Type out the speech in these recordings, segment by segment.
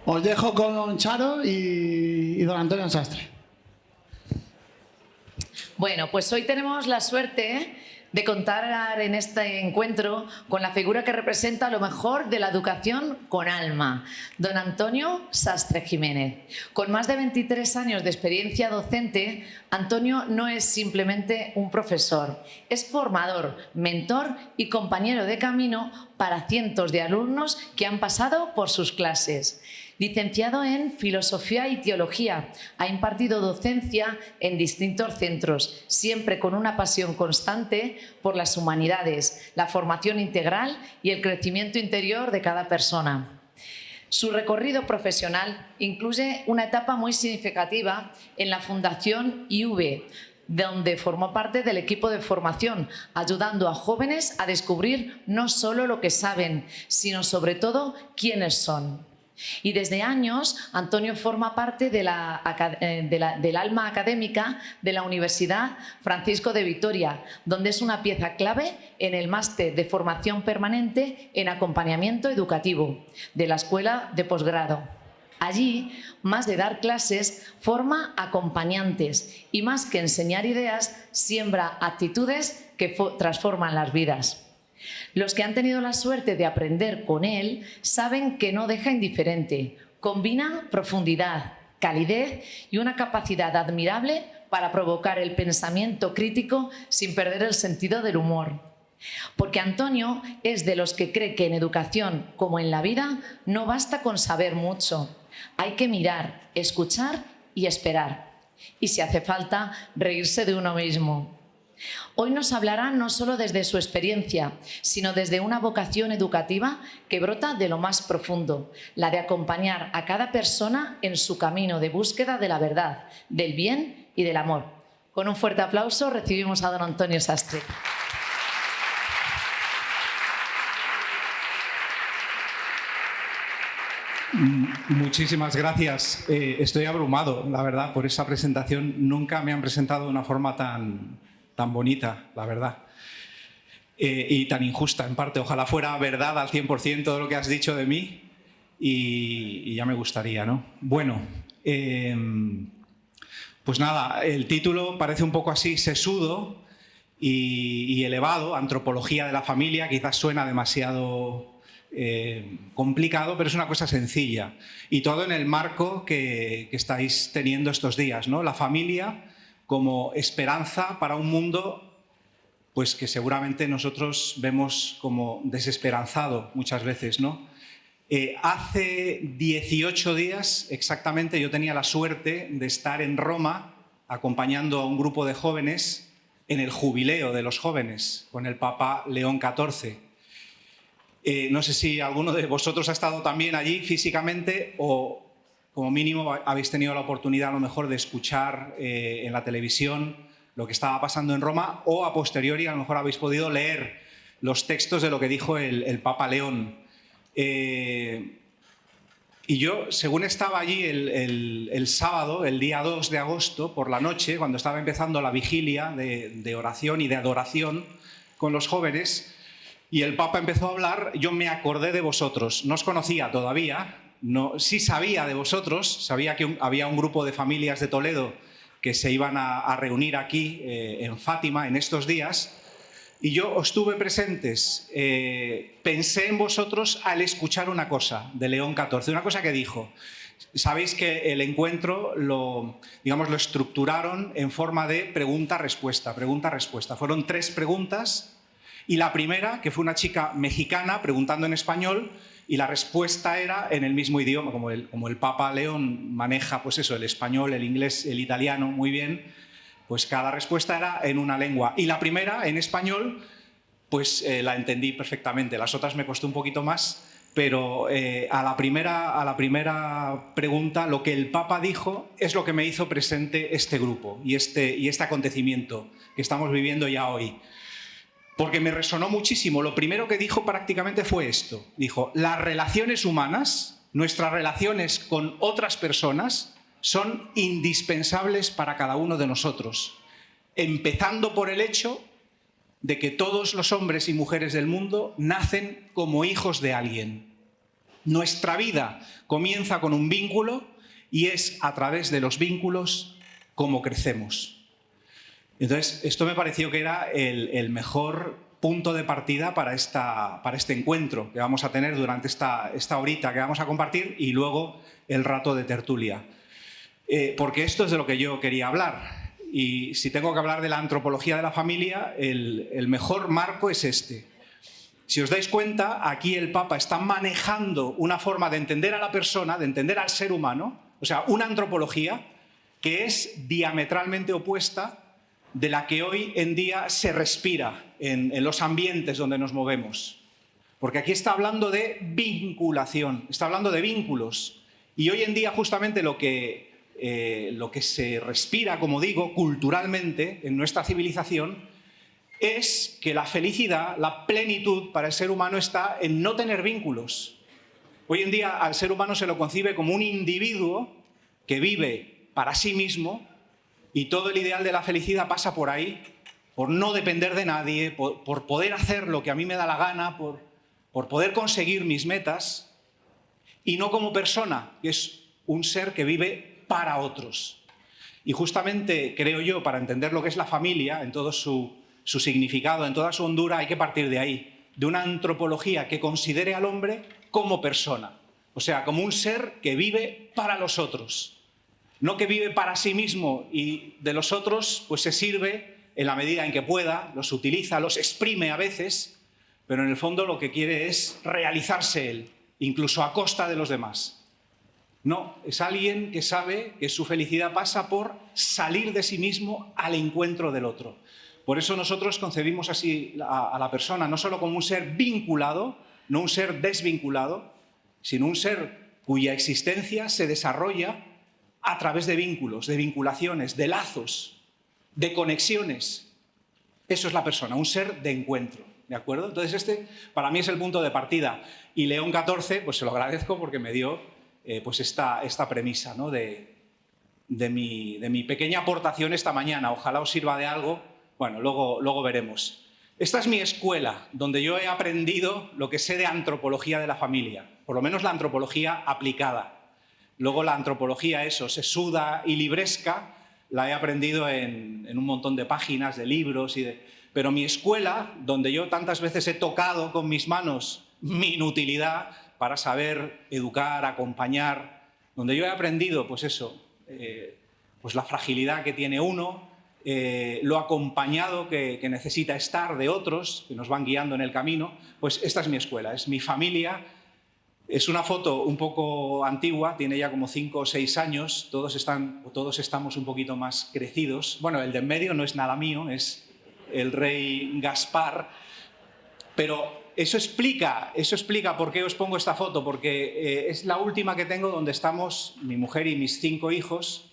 Os dejo con don Charo y don Antonio Sastre. Bueno, pues hoy tenemos la suerte de contar en este encuentro con la figura que representa lo mejor de la educación con alma, don Antonio Sastre Jiménez. Con más de 23 años de experiencia docente, Antonio no es simplemente un profesor, es formador, mentor y compañero de camino para cientos de alumnos que han pasado por sus clases. Licenciado en Filosofía y Teología, ha impartido docencia en distintos centros, siempre con una pasión constante por las humanidades, la formación integral y el crecimiento interior de cada persona. Su recorrido profesional incluye una etapa muy significativa en la Fundación IV, donde formó parte del equipo de formación, ayudando a jóvenes a descubrir no solo lo que saben, sino sobre todo quiénes son. Y desde años, Antonio forma parte del alma académica de la Universidad Francisco de Vitoria, donde es una pieza clave en el máster de formación permanente en acompañamiento educativo de la Escuela de Posgrado. Allí, más de dar clases, forma acompañantes y más que enseñar ideas, siembra actitudes que transforman las vidas. Los que han tenido la suerte de aprender con él saben que no deja indiferente, combina profundidad, calidez y una capacidad admirable para provocar el pensamiento crítico sin perder el sentido del humor. Porque Antonio es de los que cree que en educación, como en la vida, no basta con saber mucho. Hay que mirar, escuchar y esperar. Y si hace falta, reírse de uno mismo. Hoy nos hablará no solo desde su experiencia, sino desde una vocación educativa que brota de lo más profundo, la de acompañar a cada persona en su camino de búsqueda de la verdad, del bien y del amor. Con un fuerte aplauso recibimos a don Antonio Sastre. Muchísimas gracias. Estoy abrumado, la verdad, por esa presentación. Nunca me han presentado de una forma tan bonita, la verdad, y tan injusta en parte. Ojalá fuera verdad al 100% todo lo que has dicho de mí y ya me gustaría, ¿no? Bueno, pues nada, el título parece un poco así sesudo y elevado, Antropología de la familia, quizás suena demasiado complicado, pero es una cosa sencilla y todo en el marco que estáis teniendo estos días, ¿no? La familia como esperanza para un mundo pues que seguramente nosotros vemos como desesperanzado muchas veces, ¿no? Hace 18 días exactamente yo tenía la suerte de estar en Roma acompañando a un grupo de jóvenes en el jubileo de los jóvenes con el Papa León XIV. No sé si alguno de vosotros ha estado también allí físicamente o como mínimo habéis tenido la oportunidad a lo mejor de escuchar en la televisión lo que estaba pasando en Roma o a posteriori a lo mejor habéis podido leer los textos de lo que dijo el Papa León. Y yo, según estaba allí el sábado, el día 2 de agosto, por la noche, cuando estaba empezando la vigilia de oración y de adoración con los jóvenes, y el Papa empezó a hablar, yo me acordé de vosotros. No os conocía todavía. No, sí sabía de vosotros, sabía que había un grupo de familias de Toledo que se iban a reunir aquí en Fátima en estos días y yo os tuve presentes, pensé en vosotros al escuchar una cosa de León XIV, una cosa que dijo. Sabéis que el encuentro lo estructuraron en forma de pregunta-respuesta, pregunta-respuesta. Fueron 3 preguntas y la primera, que fue una chica mexicana preguntando en español, y la respuesta era en el mismo idioma, como el Papa León maneja pues eso, el español, el inglés, el italiano muy bien, pues cada respuesta era en una lengua. Y la primera, en español, pues la entendí perfectamente. Las otras me costó un poquito más, pero a la primera pregunta lo que el Papa dijo es lo que me hizo presente este grupo y este acontecimiento que estamos viviendo ya hoy. Porque me resonó muchísimo. Lo primero que dijo prácticamente fue esto. Dijo, las relaciones humanas, nuestras relaciones con otras personas, son indispensables para cada uno de nosotros. Empezando por el hecho de que todos los hombres y mujeres del mundo nacen como hijos de alguien. Nuestra vida comienza con un vínculo y es a través de los vínculos como crecemos. Entonces, esto me pareció que era el mejor punto de partida para este encuentro que vamos a tener durante esta horita que vamos a compartir y luego el rato de tertulia. Porque esto es de lo que yo quería hablar. Y si tengo que hablar de la antropología de la familia, el mejor marco es este. Si os dais cuenta, aquí el Papa está manejando una forma de entender a la persona, de entender al ser humano, o sea, una antropología que es diametralmente opuesta de la que hoy en día se respira en los ambientes donde nos movemos. Porque aquí está hablando de vinculación, está hablando de vínculos. Y hoy en día justamente lo que se respira, como digo, culturalmente en nuestra civilización es que la felicidad, la plenitud para el ser humano está en no tener vínculos. Hoy en día al ser humano se lo concibe como un individuo que vive para sí mismo y todo el ideal de la felicidad pasa por ahí, por no depender de nadie, por poder hacer lo que a mí me da la gana, por poder conseguir mis metas y no como persona, que es un ser que vive para otros. Y justamente, creo yo, para entender lo que es la familia en todo su significado, en toda su hondura, hay que partir de ahí, de una antropología que considere al hombre como persona, o sea, como un ser que vive para los otros, no que vive para sí mismo y de los otros pues se sirve en la medida en que pueda, los utiliza, los exprime a veces, pero en el fondo lo que quiere es realizarse él, incluso a costa de los demás. No, es alguien que sabe que su felicidad pasa por salir de sí mismo al encuentro del otro. Por eso nosotros concebimos así a la persona, no solo como un ser vinculado, no un ser desvinculado, sino un ser cuya existencia se desarrolla a través de vínculos, de vinculaciones, de lazos, de conexiones. Eso es la persona, un ser de encuentro, ¿de acuerdo? Entonces este para mí es el punto de partida. Y León XIV, pues se lo agradezco porque me dio pues esta premisa, ¿no? de mi pequeña aportación esta mañana. Ojalá os sirva de algo. Bueno, luego veremos. Esta es mi escuela, donde yo he aprendido lo que sé de antropología de la familia, por lo menos la antropología aplicada. Luego la antropología, sesuda y libresca, la he aprendido en un montón de páginas, de libros. Pero mi escuela, donde yo tantas veces he tocado con mis manos mi inutilidad para saber educar, acompañar, donde yo he aprendido, pues la fragilidad que tiene uno, lo acompañado que necesita estar de otros, que nos van guiando en el camino, pues esta es mi escuela, es mi familia. Es una foto un poco antigua, tiene ya como 5 o 6 años, todos estamos un poquito más crecidos. Bueno, el de en medio no es nada mío, es el rey Gaspar, pero eso explica por qué os pongo esta foto, porque es la última que tengo donde estamos mi mujer y mis 5 hijos.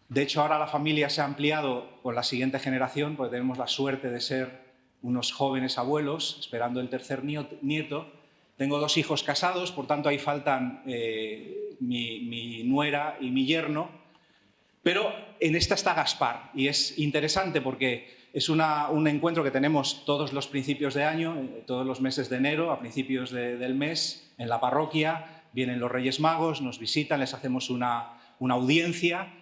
De hecho, ahora la familia se ha ampliado con la siguiente generación, porque tenemos la suerte de ser unos jóvenes abuelos, esperando el tercer nieto. Tengo 2 hijos casados, por tanto ahí faltan mi nuera y mi yerno, pero en esta está Gaspar y es interesante porque es un encuentro que tenemos todos los principios de año, todos los meses de enero, a principios del mes, en la parroquia, vienen los Reyes Magos, nos visitan, les hacemos una audiencia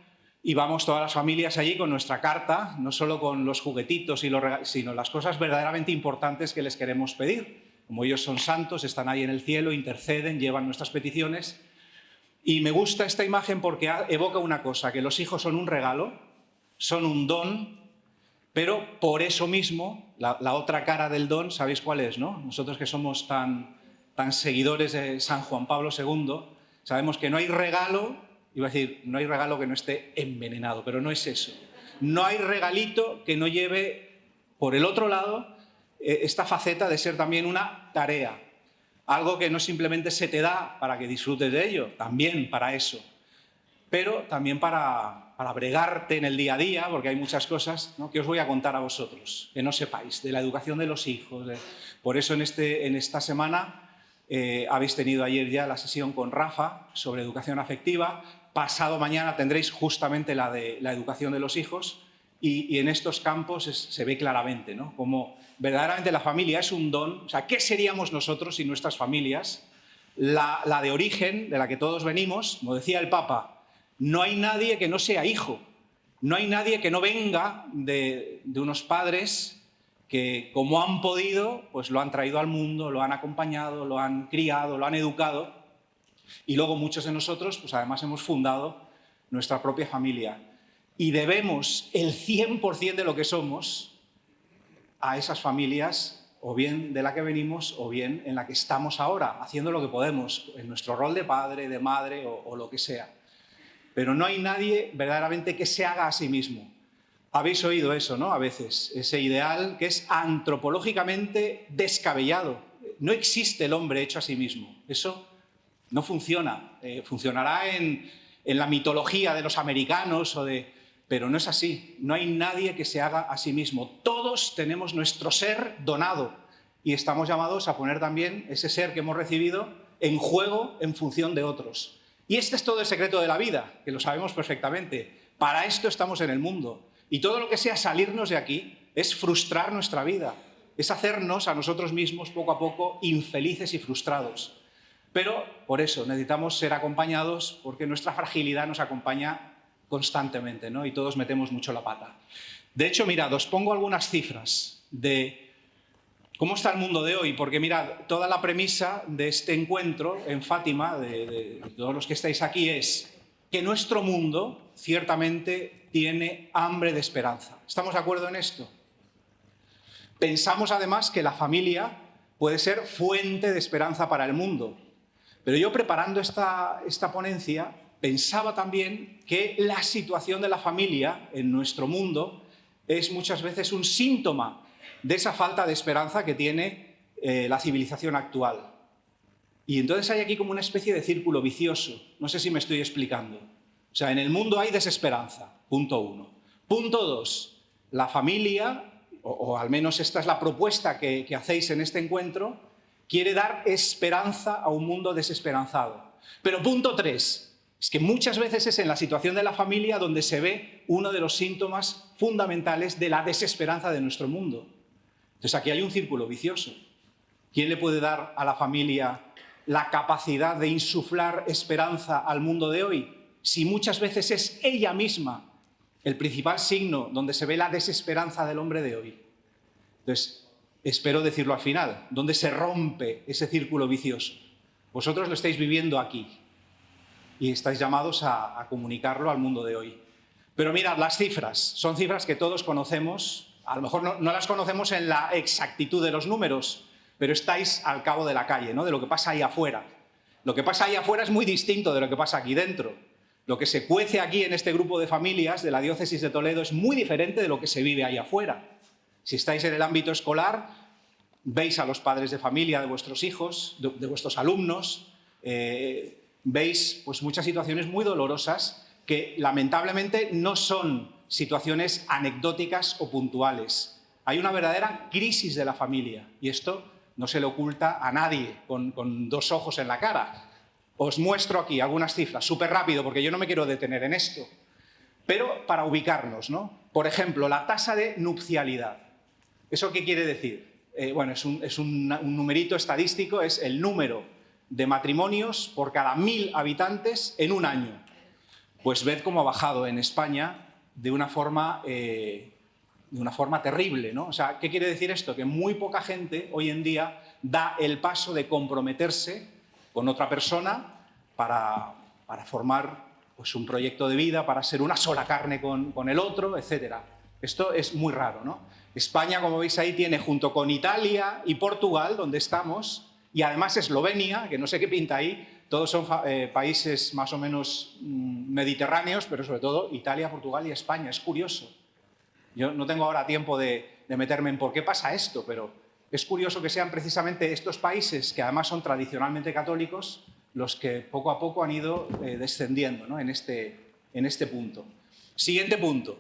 y vamos todas las familias allí con nuestra carta, no solo con los juguetitos, sino las cosas verdaderamente importantes que les queremos pedir. Como ellos son santos, están ahí en el cielo, interceden, llevan nuestras peticiones. Y me gusta esta imagen porque evoca una cosa, que los hijos son un regalo, son un don, pero por eso mismo, la otra cara del don, ¿sabéis cuál es, no? Nosotros que somos tan seguidores de San Juan Pablo II, sabemos que no hay regalo, iba a decir, no hay regalo que no esté envenenado, pero no es eso. No hay regalito que no lleve por el otro lado esta faceta de ser también una tarea, algo que no simplemente se te da para que disfrutes de ello, también para eso, pero también para bregarte en el día a día, porque hay muchas cosas, ¿no?, que os voy a contar a vosotros, que no sepáis, de la educación de los hijos. Por eso en esta semana habéis tenido ayer ya la sesión con Rafa sobre educación afectiva, pasado mañana tendréis justamente la de la educación de los hijos. Y en estos campos se ve claramente, ¿no?, cómo verdaderamente la familia es un don. O sea, ¿qué seríamos nosotros sin nuestras familias? la de origen, de la que todos venimos, como decía el Papa, no hay nadie que no sea hijo, no hay nadie que no venga de unos padres que, como han podido, pues lo han traído al mundo, lo han acompañado, lo han criado, lo han educado, y luego muchos de nosotros, pues además hemos fundado nuestra propia familia. Y debemos el 100% de lo que somos a esas familias, o bien de la que venimos, o bien en la que estamos ahora, haciendo lo que podemos, en nuestro rol de padre, de madre o lo que sea. Pero no hay nadie verdaderamente que se haga a sí mismo. Habéis oído eso, ¿no? A veces, ese ideal que es antropológicamente descabellado. No existe el hombre hecho a sí mismo. Eso no funciona. Funcionará en la mitología de los americanos pero no es así. No hay nadie que se haga a sí mismo. Todos tenemos nuestro ser donado y estamos llamados a poner también ese ser que hemos recibido en juego en función de otros. Y este es todo el secreto de la vida, que lo sabemos perfectamente. Para esto estamos en el mundo. Y todo lo que sea salirnos de aquí es frustrar nuestra vida, es hacernos a nosotros mismos poco a poco infelices y frustrados. Pero por eso necesitamos ser acompañados, porque nuestra fragilidad nos acompaña constantemente, ¿no? Y todos metemos mucho la pata. De hecho, mirad, os pongo algunas cifras de cómo está el mundo de hoy, porque mirad, toda la premisa de este encuentro en Fátima, de todos los que estáis aquí, es que nuestro mundo ciertamente tiene hambre de esperanza. ¿Estamos de acuerdo en esto? Pensamos además que la familia puede ser fuente de esperanza para el mundo. Pero yo, preparando esta ponencia, pensaba también que la situación de la familia en nuestro mundo es muchas veces un síntoma de esa falta de esperanza que tiene la civilización actual. Y entonces hay aquí como una especie de círculo vicioso. No sé si me estoy explicando. O sea, en el mundo hay desesperanza, punto 1. Punto 2, la familia, o al menos esta es la propuesta que hacéis en este encuentro, quiere dar esperanza a un mundo desesperanzado. Pero punto 3, es que muchas veces es en la situación de la familia donde se ve uno de los síntomas fundamentales de la desesperanza de nuestro mundo. Entonces aquí hay un círculo vicioso. ¿Quién le puede dar a la familia la capacidad de insuflar esperanza al mundo de hoy? Si muchas veces es ella misma el principal signo donde se ve la desesperanza del hombre de hoy. Entonces, espero decirlo al final, donde se rompe ese círculo vicioso. Vosotros lo estáis viviendo aquí y estáis llamados a comunicarlo al mundo de hoy. Pero mirad, las cifras, son cifras que todos conocemos, a lo mejor no las conocemos en la exactitud de los números, pero estáis al cabo de la calle, ¿no? De lo que pasa ahí afuera. Lo que pasa ahí afuera es muy distinto de lo que pasa aquí dentro. Lo que se cuece aquí en este grupo de familias de la diócesis de Toledo es muy diferente de lo que se vive ahí afuera. Si estáis en el ámbito escolar, veis a los padres de familia de vuestros hijos, de vuestros alumnos, veis pues, muchas situaciones muy dolorosas que lamentablemente no son situaciones anecdóticas o puntuales. Hay una verdadera crisis de la familia y esto no se le oculta a nadie con dos ojos en la cara. Os muestro aquí algunas cifras, súper rápido, porque yo no me quiero detener en esto, pero para ubicarnos, ¿no? Por ejemplo, la tasa de nupcialidad. ¿Eso qué quiere decir? Bueno, es un numerito estadístico, es el número de matrimonios por cada 1000 habitantes en un año. Pues ved cómo ha bajado en España de una forma terrible, ¿no? O sea, ¿qué quiere decir esto? Que muy poca gente hoy en día da el paso de comprometerse con otra persona para formar pues, un proyecto de vida, para ser una sola carne con el otro, etc. Esto es muy raro, ¿no? España, como veis ahí, tiene junto con Italia y Portugal, donde estamos, y además Eslovenia, que no sé qué pinta ahí, todos son países más o menos mediterráneos, pero sobre todo Italia, Portugal y España. Es curioso. Yo no tengo ahora tiempo de meterme en por qué pasa esto, pero es curioso que sean precisamente estos países, que además son tradicionalmente católicos, los que poco a poco han ido descendiendo, ¿no? en este punto. Siguiente punto.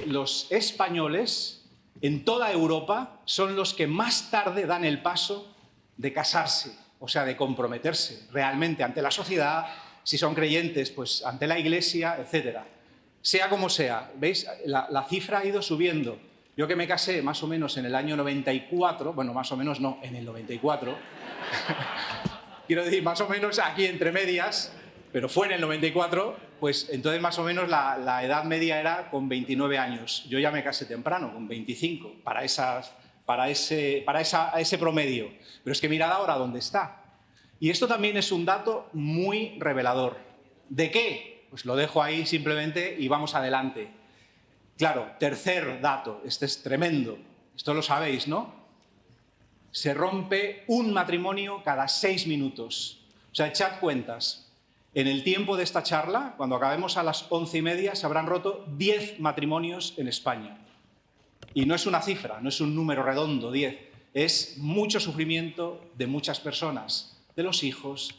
Los españoles en toda Europa son los que más tarde dan el paso de casarse, o sea, de comprometerse realmente ante la sociedad, si son creyentes, pues ante la Iglesia, etc. Sea como sea, ¿veis? La cifra ha ido subiendo. Yo que me casé más o menos en el año 94, bueno, más o menos no, en el 94, quiero decir, más o menos aquí entre medias, pero fue en el 94, pues entonces más o menos la edad media era con 29 años. Yo ya me casé temprano, con 25, para ese promedio. Pero es que mirad ahora dónde está. Y esto también es un dato muy revelador. ¿De qué? Pues lo dejo ahí simplemente y vamos adelante. Claro, tercer dato, este es tremendo. Esto lo sabéis, ¿no? Se rompe un matrimonio cada 6 minutos. O sea, echad cuentas. En el tiempo de esta charla, cuando acabemos a las 11:30, se habrán roto 10 matrimonios en España. Y no es una cifra, no es un número redondo, 10. Es mucho sufrimiento de muchas personas, de los hijos,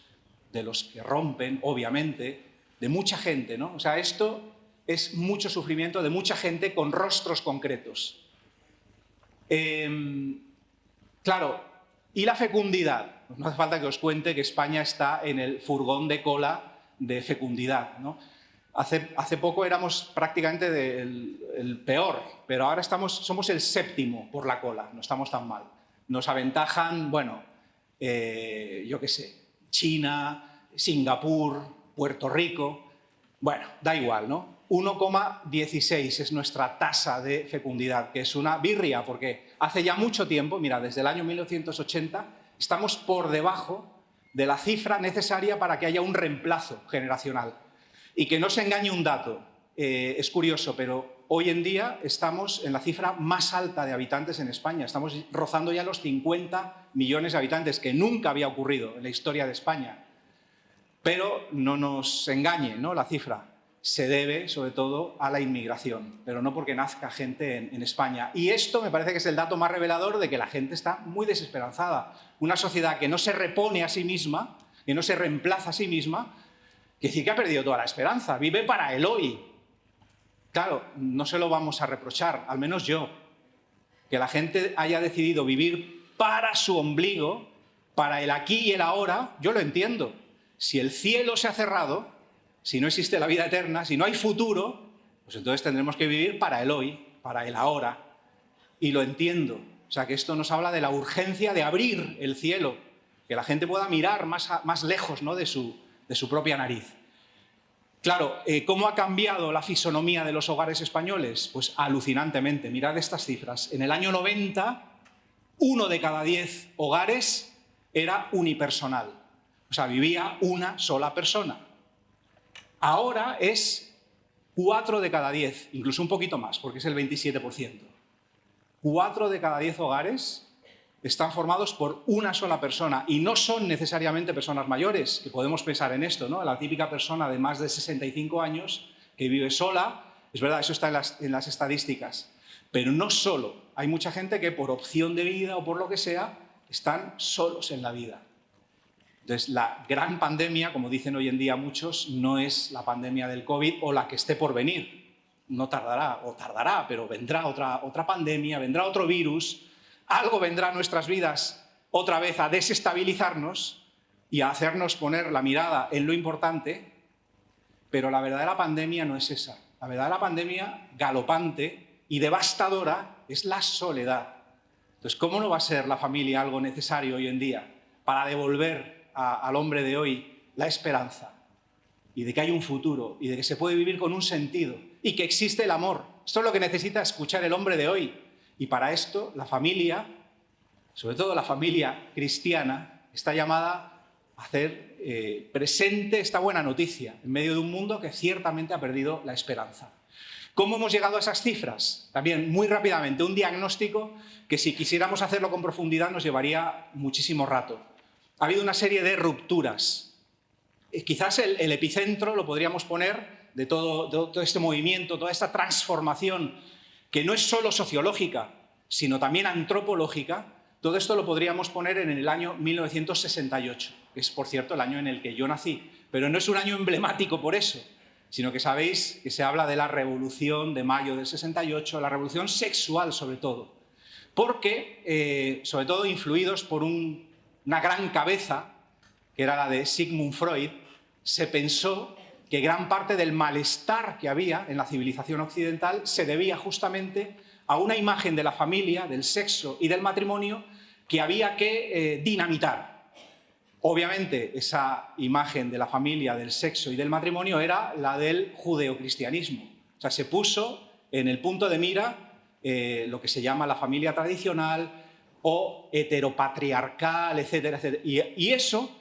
de los que rompen, obviamente, de mucha gente, ¿no? O sea, esto es mucho sufrimiento de mucha gente con rostros concretos. Claro, ¿y la fecundidad? No hace falta que os cuente que España está en el furgón de cola de fecundidad, ¿no? Hace poco éramos prácticamente el peor, pero ahora somos el 7º por la cola, no estamos tan mal. Nos aventajan, bueno, yo qué sé, China, Singapur, Puerto Rico, bueno, da igual, ¿no? 1,16 es nuestra tasa de fecundidad, que es una birria, porque hace ya mucho tiempo, mira, desde el año 1980, estamos por debajo de la cifra necesaria para que haya un reemplazo generacional. Y que no se engañe un dato, es curioso, pero hoy en día estamos en la cifra más alta de habitantes en España. Estamos rozando ya los 50 millones de habitantes, que nunca había ocurrido en la historia de España. Pero no nos engañe, ¿no? La cifra se debe, sobre todo, a la inmigración, pero no porque nazca gente en España. Y esto me parece que es el dato más revelador de que la gente está muy desesperanzada. Una sociedad que no se repone a sí misma, que no se reemplaza a sí misma, que decir que ha perdido toda la esperanza, vive para el hoy. Claro, no se lo vamos a reprochar, al menos yo, que la gente haya decidido vivir para su ombligo, para el aquí y el ahora, yo lo entiendo. Si el cielo se ha cerrado, si no existe la vida eterna, si no hay futuro, pues entonces tendremos que vivir para el hoy, para el ahora. Y lo entiendo. O sea, que esto nos habla de la urgencia de abrir el cielo, que la gente pueda mirar más lejos, ¿no?, de su propia nariz. Claro, ¿cómo ha cambiado la fisonomía de los hogares españoles? Pues alucinantemente. Mirad estas cifras. En el año 90, 1 de cada 10 hogares era unipersonal. O sea, vivía una sola persona. Ahora es 4 de cada 10, incluso un poquito más, porque es el 27%. 4 de cada 10 hogares están formados por una sola persona y no son necesariamente personas mayores, que podemos pensar en esto, ¿no? La típica persona de más de 65 años que vive sola, es verdad, eso está en las estadísticas, pero no solo. Hay mucha gente que por opción de vida o por lo que sea, están solos en la vida. Entonces, la gran pandemia, como dicen hoy en día muchos, no es la pandemia del COVID o la que esté por venir. No tardará, o tardará, pero vendrá otra pandemia, vendrá otro virus, algo vendrá a nuestras vidas otra vez a desestabilizarnos y a hacernos poner la mirada en lo importante, pero la verdadera pandemia no es esa. La verdadera pandemia galopante y devastadora es la soledad. Entonces, ¿cómo no va a ser la familia algo necesario hoy en día para devolver al hombre de hoy la esperanza y de que hay un futuro y de que se puede vivir con un sentido y que existe el amor? Esto es lo que necesita escuchar el hombre de hoy. Y para esto la familia, sobre todo la familia cristiana, está llamada a hacer presente esta buena noticia en medio de un mundo que ciertamente ha perdido la esperanza. ¿Cómo hemos llegado a esas cifras? También, muy rápidamente, un diagnóstico que si quisiéramos hacerlo con profundidad nos llevaría muchísimo rato. Ha habido una serie de rupturas. Quizás el epicentro lo podríamos poner de todo este movimiento, toda esta transformación, que no es solo sociológica, sino también antropológica. Todo esto lo podríamos poner en el año 1968, que es, por cierto, el año en el que yo nací. Pero no es un año emblemático por eso, sino que sabéis que se habla de la Revolución de mayo del 68, la revolución sexual sobre todo, porque, sobre todo influidos por una gran cabeza, que era la de Sigmund Freud, se pensó que gran parte del malestar que había en la civilización occidental se debía justamente a una imagen de la familia, del sexo y del matrimonio que había que dinamitar. Obviamente, esa imagen de la familia, del sexo y del matrimonio era la del judeocristianismo. O sea, se puso en el punto de mira lo que se llama la familia tradicional o heteropatriarcal, etcétera, etcétera. Y eso,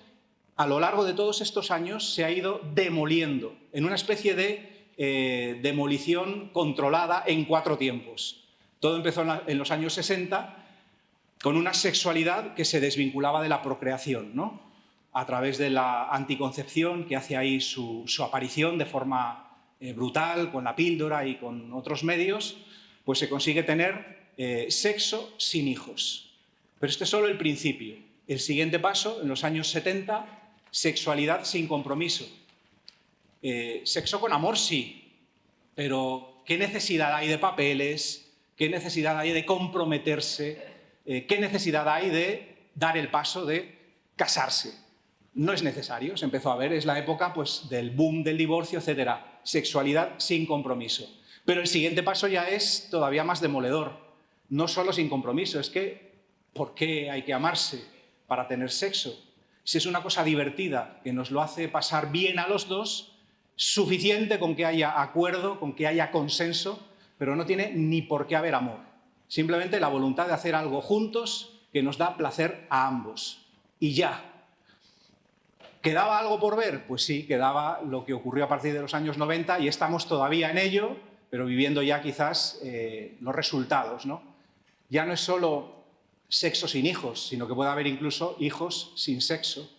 a lo largo de todos estos años, se ha ido demoliendo en una especie de demolición controlada en 4 tiempos. Todo empezó en los años 60 con una sexualidad que se desvinculaba de la procreación, ¿no? A través de la anticoncepción, que hace ahí su aparición de forma brutal, con la píldora y con otros medios, pues se consigue tener sexo sin hijos. Pero este es solo el principio. El siguiente paso, en los años 70, sexualidad sin compromiso. Sexo con amor sí, pero ¿qué necesidad hay de papeles? ¿Qué necesidad hay de comprometerse? ¿Qué necesidad hay de dar el paso de casarse? No es necesario, se empezó a ver, es la época pues, del boom del divorcio, etc. Sexualidad sin compromiso. Pero el siguiente paso ya es todavía más demoledor. No solo sin compromiso, es que ¿por qué hay que amarse para tener sexo? Si es una cosa divertida, que nos lo hace pasar bien a los dos, suficiente con que haya acuerdo, con que haya consenso, pero no tiene ni por qué haber amor. Simplemente la voluntad de hacer algo juntos que nos da placer a ambos. Y ya. ¿Quedaba algo por ver? Pues sí, quedaba lo que ocurrió a partir de los años 90 y estamos todavía en ello, pero viviendo ya quizás los resultados, ¿no? Ya no es solo sexo sin hijos, sino que puede haber incluso hijos sin sexo.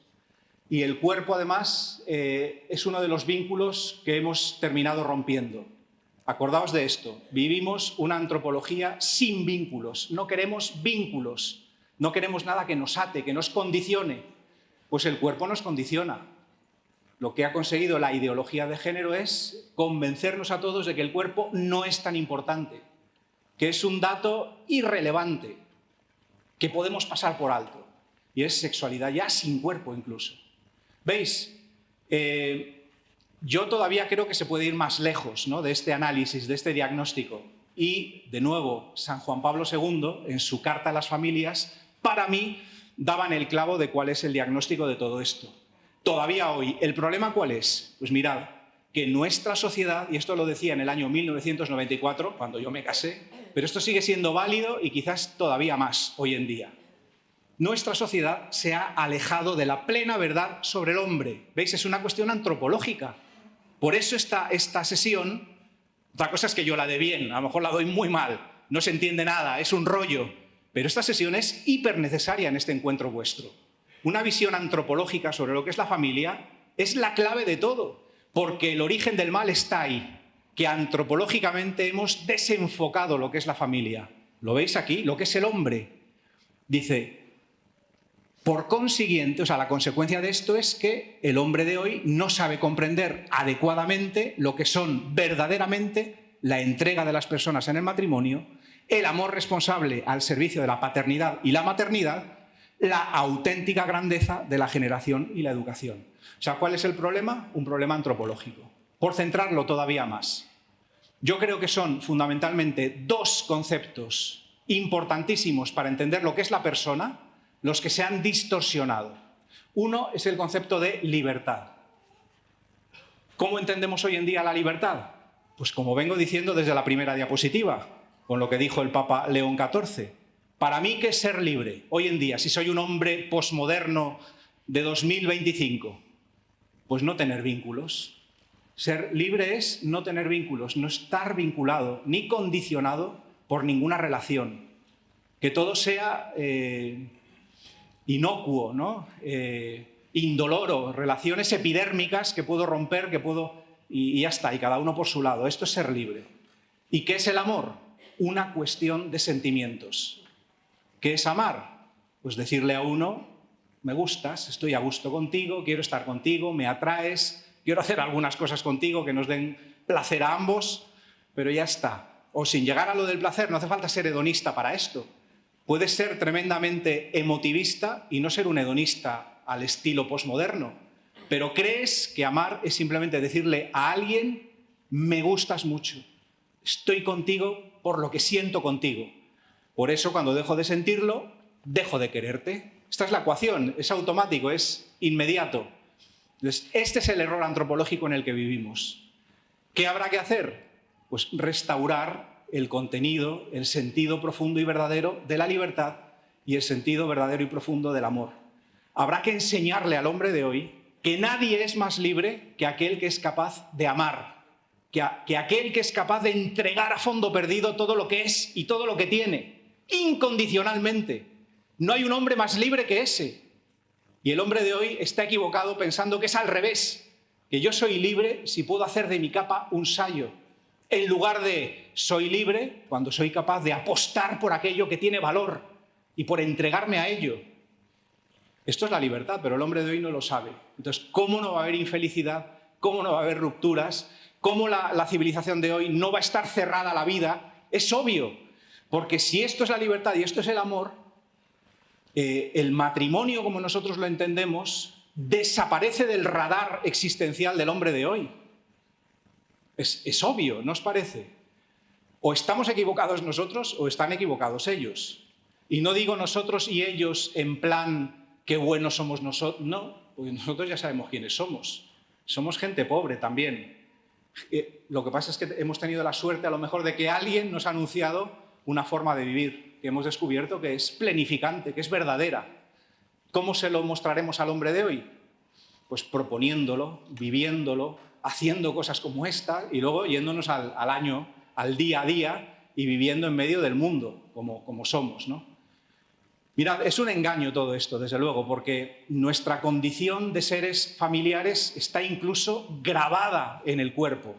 Y el cuerpo, además, es uno de los vínculos que hemos terminado rompiendo. Acordaos de esto, vivimos una antropología sin vínculos, no queremos vínculos, no queremos nada que nos ate, que nos condicione. Pues el cuerpo nos condiciona. Lo que ha conseguido la ideología de género es convencernos a todos de que el cuerpo no es tan importante, que es un dato irrelevante, que podemos pasar por alto. Y es sexualidad ya sin cuerpo incluso. ¿Veis? Yo todavía creo que se puede ir más lejos, ¿no?, de este análisis, de este diagnóstico. Y, de nuevo, San Juan Pablo II, en su Carta a las Familias, para mí, daban el clavo de cuál es el diagnóstico de todo esto. Todavía hoy, ¿el problema cuál es? Pues mirad, que nuestra sociedad, y esto lo decía en el año 1994, cuando yo me casé, pero esto sigue siendo válido y quizás todavía más hoy en día. Nuestra sociedad se ha alejado de la plena verdad sobre el hombre. ¿Veis? Es una cuestión antropológica. Por eso esta sesión, otra cosa es que yo la dé bien, a lo mejor la doy muy mal, no se entiende nada, es un rollo. Pero esta sesión es hiper necesaria en este encuentro vuestro. Una visión antropológica sobre lo que es la familia es la clave de todo, porque el origen del mal está ahí, que antropológicamente hemos desenfocado lo que es la familia. ¿Lo veis aquí? Lo que es el hombre. Dice, por consiguiente, o sea, la consecuencia de esto es que el hombre de hoy no sabe comprender adecuadamente lo que son verdaderamente la entrega de las personas en el matrimonio, el amor responsable al servicio de la paternidad y la maternidad, la auténtica grandeza de la generación y la educación. O sea, ¿cuál es el problema? Un problema antropológico. Por centrarlo todavía más, yo creo que son fundamentalmente 2 conceptos importantísimos para entender lo que es la persona, los que se han distorsionado. Uno es el concepto de libertad. ¿Cómo entendemos hoy en día la libertad? Pues como vengo diciendo desde la primera diapositiva, con lo que dijo el Papa León XIV. Para mí, ¿qué es ser libre? Hoy en día, si soy un hombre posmoderno de 2025, pues no tener vínculos. Ser libre es no tener vínculos, no estar vinculado ni condicionado por ninguna relación. Que todo sea inocuo, ¿no? Indoloro, relaciones epidérmicas que puedo romper, y ya está, y cada uno por su lado. Esto es ser libre. ¿Y qué es el amor? Una cuestión de sentimientos. ¿Qué es amar? Pues decirle a uno, me gustas, estoy a gusto contigo, quiero estar contigo, me atraes, quiero hacer algunas cosas contigo que nos den placer a ambos, pero ya está. O sin llegar a lo del placer, no hace falta ser hedonista para esto. Puedes ser tremendamente emotivista y no ser un hedonista al estilo posmoderno, pero crees que amar es simplemente decirle a alguien, me gustas mucho, estoy contigo por lo que siento contigo. Por eso, cuando dejo de sentirlo, dejo de quererte. Esta es la ecuación, es automático, es inmediato. Entonces, este es el error antropológico en el que vivimos. ¿Qué habrá que hacer? Pues restaurar el contenido, el sentido profundo y verdadero de la libertad y el sentido verdadero y profundo del amor. Habrá que enseñarle al hombre de hoy que nadie es más libre que aquel que es capaz de amar, que aquel que es capaz de entregar a fondo perdido todo lo que es y todo lo que tiene, incondicionalmente. No hay un hombre más libre que ese. Y el hombre de hoy está equivocado pensando que es al revés, que yo soy libre si puedo hacer de mi capa un sayo, en lugar de soy libre cuando soy capaz de apostar por aquello que tiene valor y por entregarme a ello. Esto es la libertad, pero el hombre de hoy no lo sabe. Entonces, ¿cómo no va a haber infelicidad? ¿Cómo no va a haber rupturas? ¿Cómo la civilización de hoy no va a estar cerrada a la vida? Es obvio, porque si esto es la libertad y esto es el amor, el matrimonio, como nosotros lo entendemos, desaparece del radar existencial del hombre de hoy. Es obvio, ¿no os parece? O estamos equivocados nosotros o están equivocados ellos. Y no digo nosotros y ellos en plan qué buenos somos nosotros. No, porque nosotros ya sabemos quiénes somos. Somos gente pobre también. Lo que pasa es que hemos tenido la suerte a lo mejor de que alguien nos ha anunciado una forma de vivir que hemos descubierto que es plenificante, que es verdadera. ¿Cómo se lo mostraremos al hombre de hoy? Pues proponiéndolo, viviéndolo, haciendo cosas como esta y luego yéndonos al año, al día a día y viviendo en medio del mundo, como somos, ¿no? Mirad, es un engaño todo esto, desde luego, porque nuestra condición de seres familiares está incluso grabada en el cuerpo.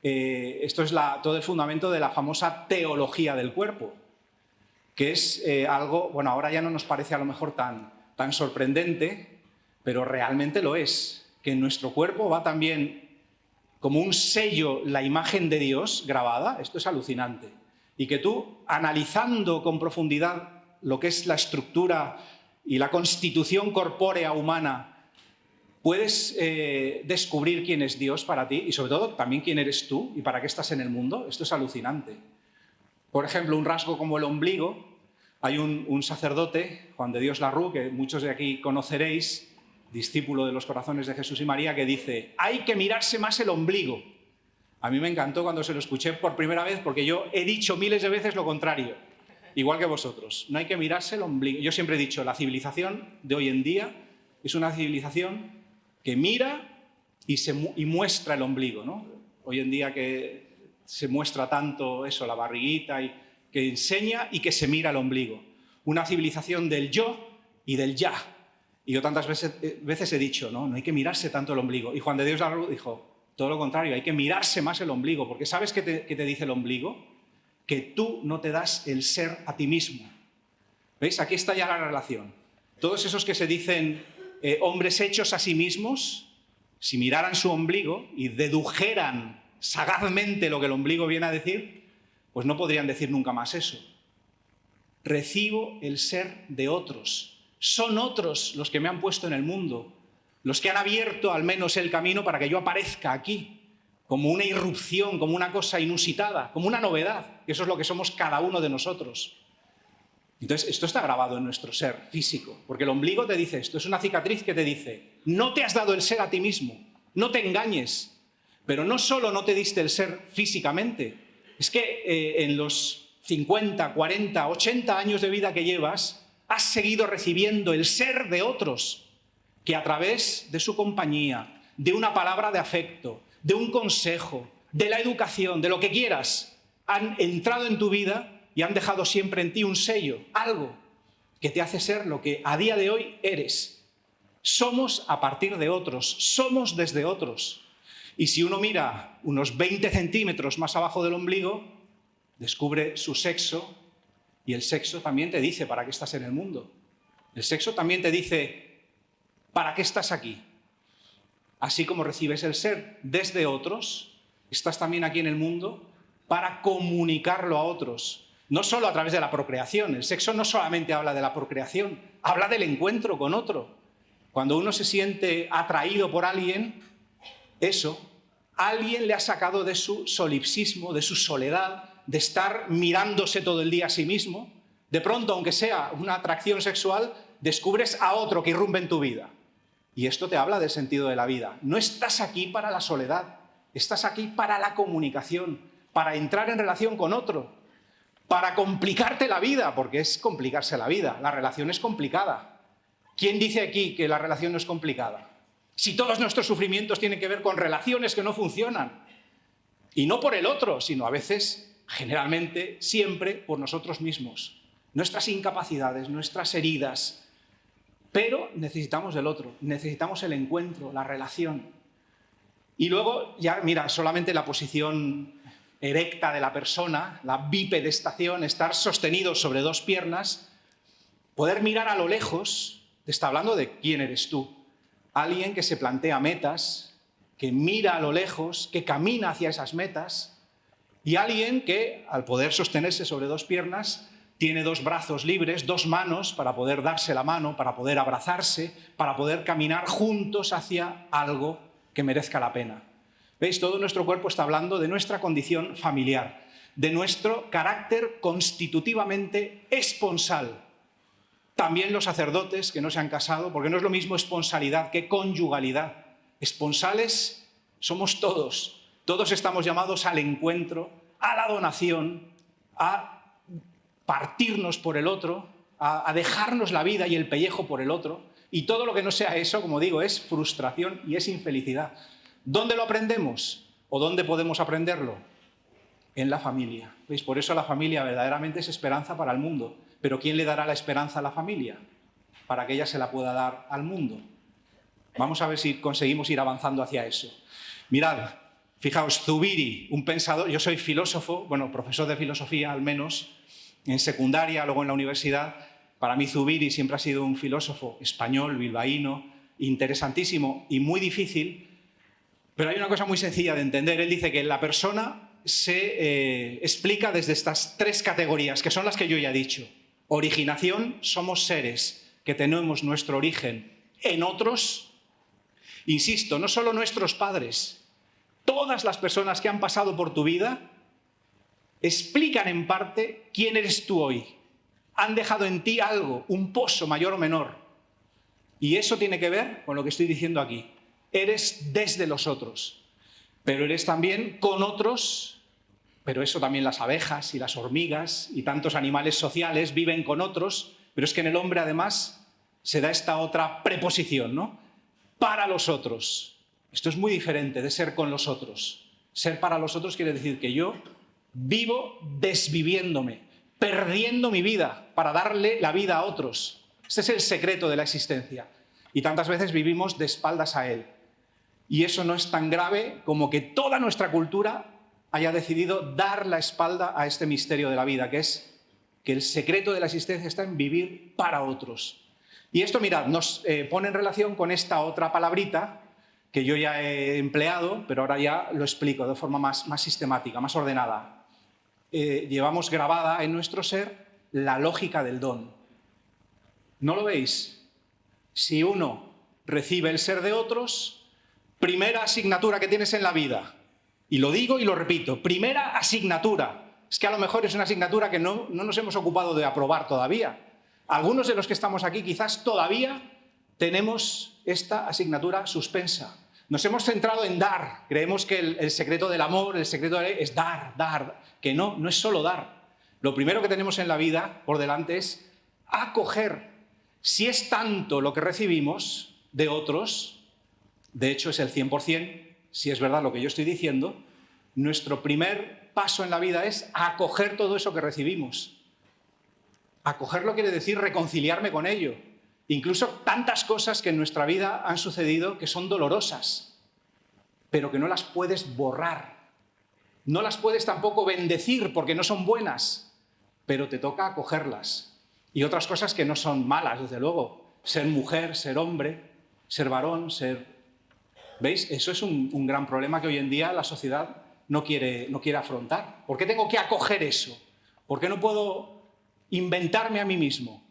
Esto es todo el fundamento de la famosa teología del cuerpo, que es algo, bueno, ahora ya no nos parece a lo mejor tan sorprendente, pero realmente lo es, que en nuestro cuerpo va también como un sello la imagen de Dios grabada. Esto es alucinante. Y que tú, analizando con profundidad lo que es la estructura y la constitución corpórea humana, puedes descubrir quién es Dios para ti y sobre todo también quién eres tú y para qué estás en el mundo. Esto es alucinante. Por ejemplo, un rasgo como el ombligo. Hay un sacerdote, Juan de Dios Larrú, que muchos de aquí conoceréis, discípulo de los corazones de Jesús y María, que dice: hay que mirarse más el ombligo. A mí me encantó cuando se lo escuché por primera vez, porque yo he dicho miles de veces lo contrario, igual que vosotros. No hay que mirarse el ombligo. Yo siempre he dicho, la civilización de hoy en día es una civilización que mira y muestra el ombligo, ¿no? Hoy en día que se muestra tanto eso, la barriguita, y que enseña y que se mira el ombligo. Una civilización del yo y del ya. Y yo tantas veces he dicho, no hay que mirarse tanto el ombligo. Y Juan de Dios Larrú dijo, todo lo contrario, hay que mirarse más el ombligo, porque ¿sabes qué te dice el ombligo? Que tú no te das el ser a ti mismo. ¿Veis? Aquí está ya la relación. Todos esos que se dicen hombres hechos a sí mismos, si miraran su ombligo y dedujeran sagazmente lo que el ombligo viene a decir, pues no podrían decir nunca más eso. Recibo el ser de otros. Son otros los que me han puesto en el mundo, los que han abierto al menos el camino para que yo aparezca aquí, como una irrupción, como una cosa inusitada, como una novedad, que eso es lo que somos cada uno de nosotros. Entonces, esto está grabado en nuestro ser físico, porque el ombligo te dice esto, es una cicatriz que te dice, no te has dado el ser a ti mismo, no te engañes, pero no solo no te diste el ser físicamente, es que en los 50, 40, 80 años de vida que llevas, has seguido recibiendo el ser de otros que a través de su compañía, de una palabra de afecto, de un consejo, de la educación, de lo que quieras, han entrado en tu vida y han dejado siempre en ti un sello, algo que te hace ser lo que a día de hoy eres. Somos a partir de otros, somos desde otros. Y si uno mira unos 20 centímetros más abajo del ombligo, descubre su sexo. Y el sexo también te dice para qué estás en el mundo. El sexo también te dice para qué estás aquí. Así como recibes el ser desde otros, estás también aquí en el mundo para comunicarlo a otros. No solo a través de la procreación. El sexo no solamente habla de la procreación, habla del encuentro con otro. Cuando uno se siente atraído por alguien, eso, alguien le ha sacado de su solipsismo, de su soledad, de estar mirándose todo el día a sí mismo, de pronto, aunque sea una atracción sexual, descubres a otro que irrumpe en tu vida. Y esto te habla del sentido de la vida. No estás aquí para la soledad, estás aquí para la comunicación, para entrar en relación con otro, para complicarte la vida, porque es complicarse la vida. La relación es complicada. ¿Quién dice aquí que la relación no es complicada? Si todos nuestros sufrimientos tienen que ver con relaciones que no funcionan. Y no por el otro, sino a veces, generalmente, siempre por nosotros mismos. Nuestras incapacidades, nuestras heridas. Pero necesitamos del otro, necesitamos el encuentro, la relación. Y luego, ya mira, solamente la posición erecta de la persona, la bipedestación, estar sostenido sobre dos piernas, poder mirar a lo lejos, te está hablando de quién eres tú. Alguien que se plantea metas, que mira a lo lejos, que camina hacia esas metas, y alguien que, al poder sostenerse sobre dos piernas, tiene dos brazos libres, dos manos para poder darse la mano, para poder abrazarse, para poder caminar juntos hacia algo que merezca la pena. ¿Veis? Todo nuestro cuerpo está hablando de nuestra condición familiar, de nuestro carácter constitutivamente esponsal. También los sacerdotes que no se han casado, porque no es lo mismo esponsalidad que conyugalidad. Esponsales somos todos. Todos estamos llamados al encuentro, a la donación, a partirnos por el otro, a dejarnos la vida y el pellejo por el otro. Y todo lo que no sea eso, como digo, es frustración y es infelicidad. ¿Dónde lo aprendemos? ¿O dónde podemos aprenderlo? En la familia. ¿Veis? Por eso la familia verdaderamente es esperanza para el mundo. Pero ¿quién le dará la esperanza a la familia? Para que ella se la pueda dar al mundo. Vamos a ver si conseguimos ir avanzando hacia eso. Mirad, fijaos, Zubiri, un pensador, yo soy filósofo, bueno, profesor de filosofía al menos, en secundaria, luego en la universidad. Para mí Zubiri siempre ha sido un filósofo español, bilbaíno, interesantísimo y muy difícil, pero hay una cosa muy sencilla de entender. Él dice que la persona se explica desde estas tres categorías, que son las que yo ya he dicho. Originación, somos seres que tenemos nuestro origen en otros. Insisto, no solo nuestros padres, todas las personas que han pasado por tu vida explican en parte quién eres tú hoy. Han dejado en ti algo, un pozo mayor o menor. Y eso tiene que ver con lo que estoy diciendo aquí. Eres desde los otros, pero eres también con otros, pero eso también las abejas y las hormigas y tantos animales sociales viven con otros, pero es que en el hombre además se da esta otra preposición, ¿no? Para los otros. Esto es muy diferente de ser con los otros. Ser para los otros quiere decir que yo vivo desviviéndome, perdiendo mi vida para darle la vida a otros. Este es el secreto de la existencia. Y tantas veces vivimos de espaldas a él. Y eso no es tan grave como que toda nuestra cultura haya decidido dar la espalda a este misterio de la vida, que es que el secreto de la existencia está en vivir para otros. Y esto, mirad, nos pone en relación con esta otra palabrita que yo ya he empleado, pero ahora ya lo explico de forma más sistemática, más ordenada. Llevamos grabada en nuestro ser la lógica del don. ¿No lo veis? Si uno recibe el ser de otros, primera asignatura que tienes en la vida, y lo digo y lo repito, primera asignatura. Es que a lo mejor es una asignatura que no nos hemos ocupado de aprobar todavía. Algunos de los que estamos aquí quizás todavía tenemos esta asignatura suspensa. Nos hemos centrado en dar. Creemos que el secreto del amor, el secreto es dar, dar. Que no es solo dar. Lo primero que tenemos en la vida por delante es acoger. Si es tanto lo que recibimos de otros, de hecho es el 100%, si es verdad lo que yo estoy diciendo, nuestro primer paso en la vida es acoger todo eso que recibimos. Acogerlo quiere decir reconciliarme con ello. Incluso tantas cosas que en nuestra vida han sucedido que son dolorosas, pero que no las puedes borrar. No las puedes tampoco bendecir porque no son buenas, pero te toca acogerlas. Y otras cosas que no son malas, desde luego. Ser mujer, ser hombre, ser varón, ser... ¿Veis? Eso es un gran problema que hoy en día la sociedad no quiere afrontar. ¿Por qué tengo que acoger eso? ¿Por qué no puedo inventarme a mí mismo?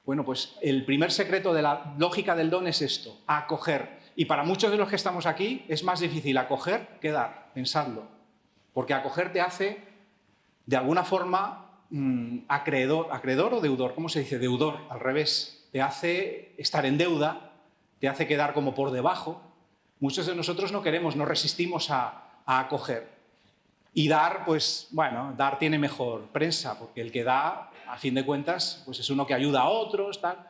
Bueno, pues el primer secreto de la lógica del don es esto, acoger. Y para muchos de los que estamos aquí es más difícil acoger que dar, pensadlo. Porque acoger te hace de alguna forma, acreedor o deudor, ¿cómo se dice? Deudor, al revés. Te hace estar en deuda, te hace quedar como por debajo. Muchos de nosotros no queremos, no resistimos a acoger. Y dar, pues, bueno, dar tiene mejor prensa, porque el que da, a fin de cuentas, pues es uno que ayuda a otros, tal.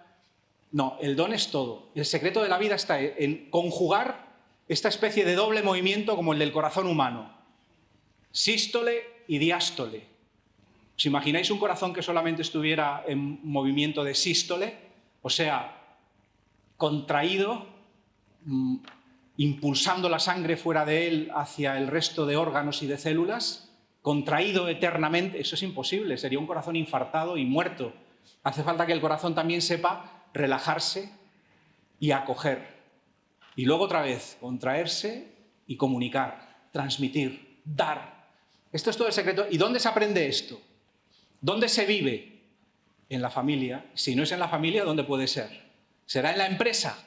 No, el don es todo. El secreto de la vida está en conjugar esta especie de doble movimiento como el del corazón humano. Sístole y diástole. ¿Os imagináis un corazón que solamente estuviera en movimiento de sístole? O sea, contraído, impulsando la sangre fuera de él hacia el resto de órganos y de células, contraído eternamente. Eso es imposible, sería un corazón infartado y muerto. Hace falta que el corazón también sepa relajarse y acoger. Y luego otra vez, contraerse y comunicar, transmitir, dar. Esto es todo el secreto. ¿Y dónde se aprende esto? ¿Dónde se vive? En la familia. Si no es en la familia, ¿dónde puede ser? ¿Será en la empresa?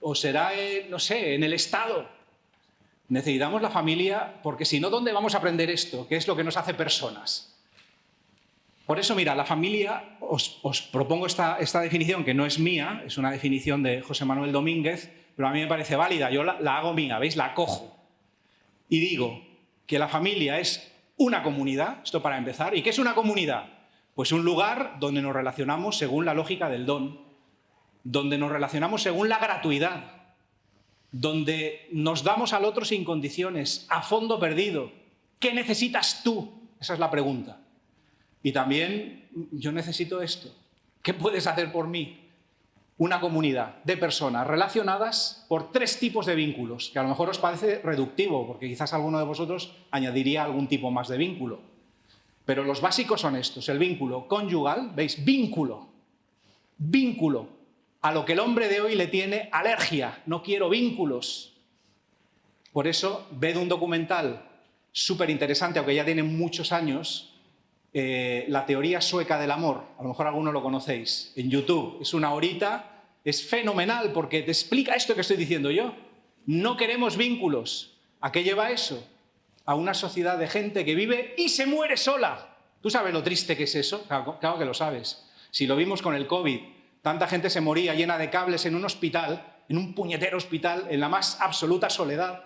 ¿O será, no sé, en el Estado? Necesitamos la familia, porque si no, ¿dónde vamos a aprender esto? ¿Qué es lo que nos hace personas? Por eso, mira, la familia, os propongo esta definición, que no es mía, es una definición de José Manuel Domínguez, pero a mí me parece válida, yo la hago mía, ¿veis? La acojo. Y digo que la familia es una comunidad, esto para empezar. ¿Y qué es una comunidad? Pues un lugar donde nos relacionamos según la lógica del don, donde nos relacionamos según la gratuidad, donde nos damos al otro sin condiciones, a fondo perdido. ¿Qué necesitas tú? Esa es la pregunta. Y también, yo necesito esto. ¿Qué puedes hacer por mí? Una comunidad de personas relacionadas por 3 tipos de vínculos, que a lo mejor os parece reductivo, porque quizás alguno de vosotros añadiría algún tipo más de vínculo. Pero los básicos son estos. El vínculo conyugal, ¿veis? Vínculo. Vínculo. A lo que el hombre de hoy le tiene alergia. No quiero vínculos. Por eso, ved un documental súper interesante, aunque ya tiene muchos años, la teoría sueca del amor. A lo mejor alguno lo conocéis. En YouTube. Es una horita. Es fenomenal porque te explica esto que estoy diciendo yo. No queremos vínculos. ¿A qué lleva eso? A una sociedad de gente que vive y se muere sola. ¿Tú sabes lo triste que es eso? Claro que lo sabes. Si lo vimos con el COVID. Tanta gente se moría llena de cables en un hospital, en un puñetero hospital, en la más absoluta soledad.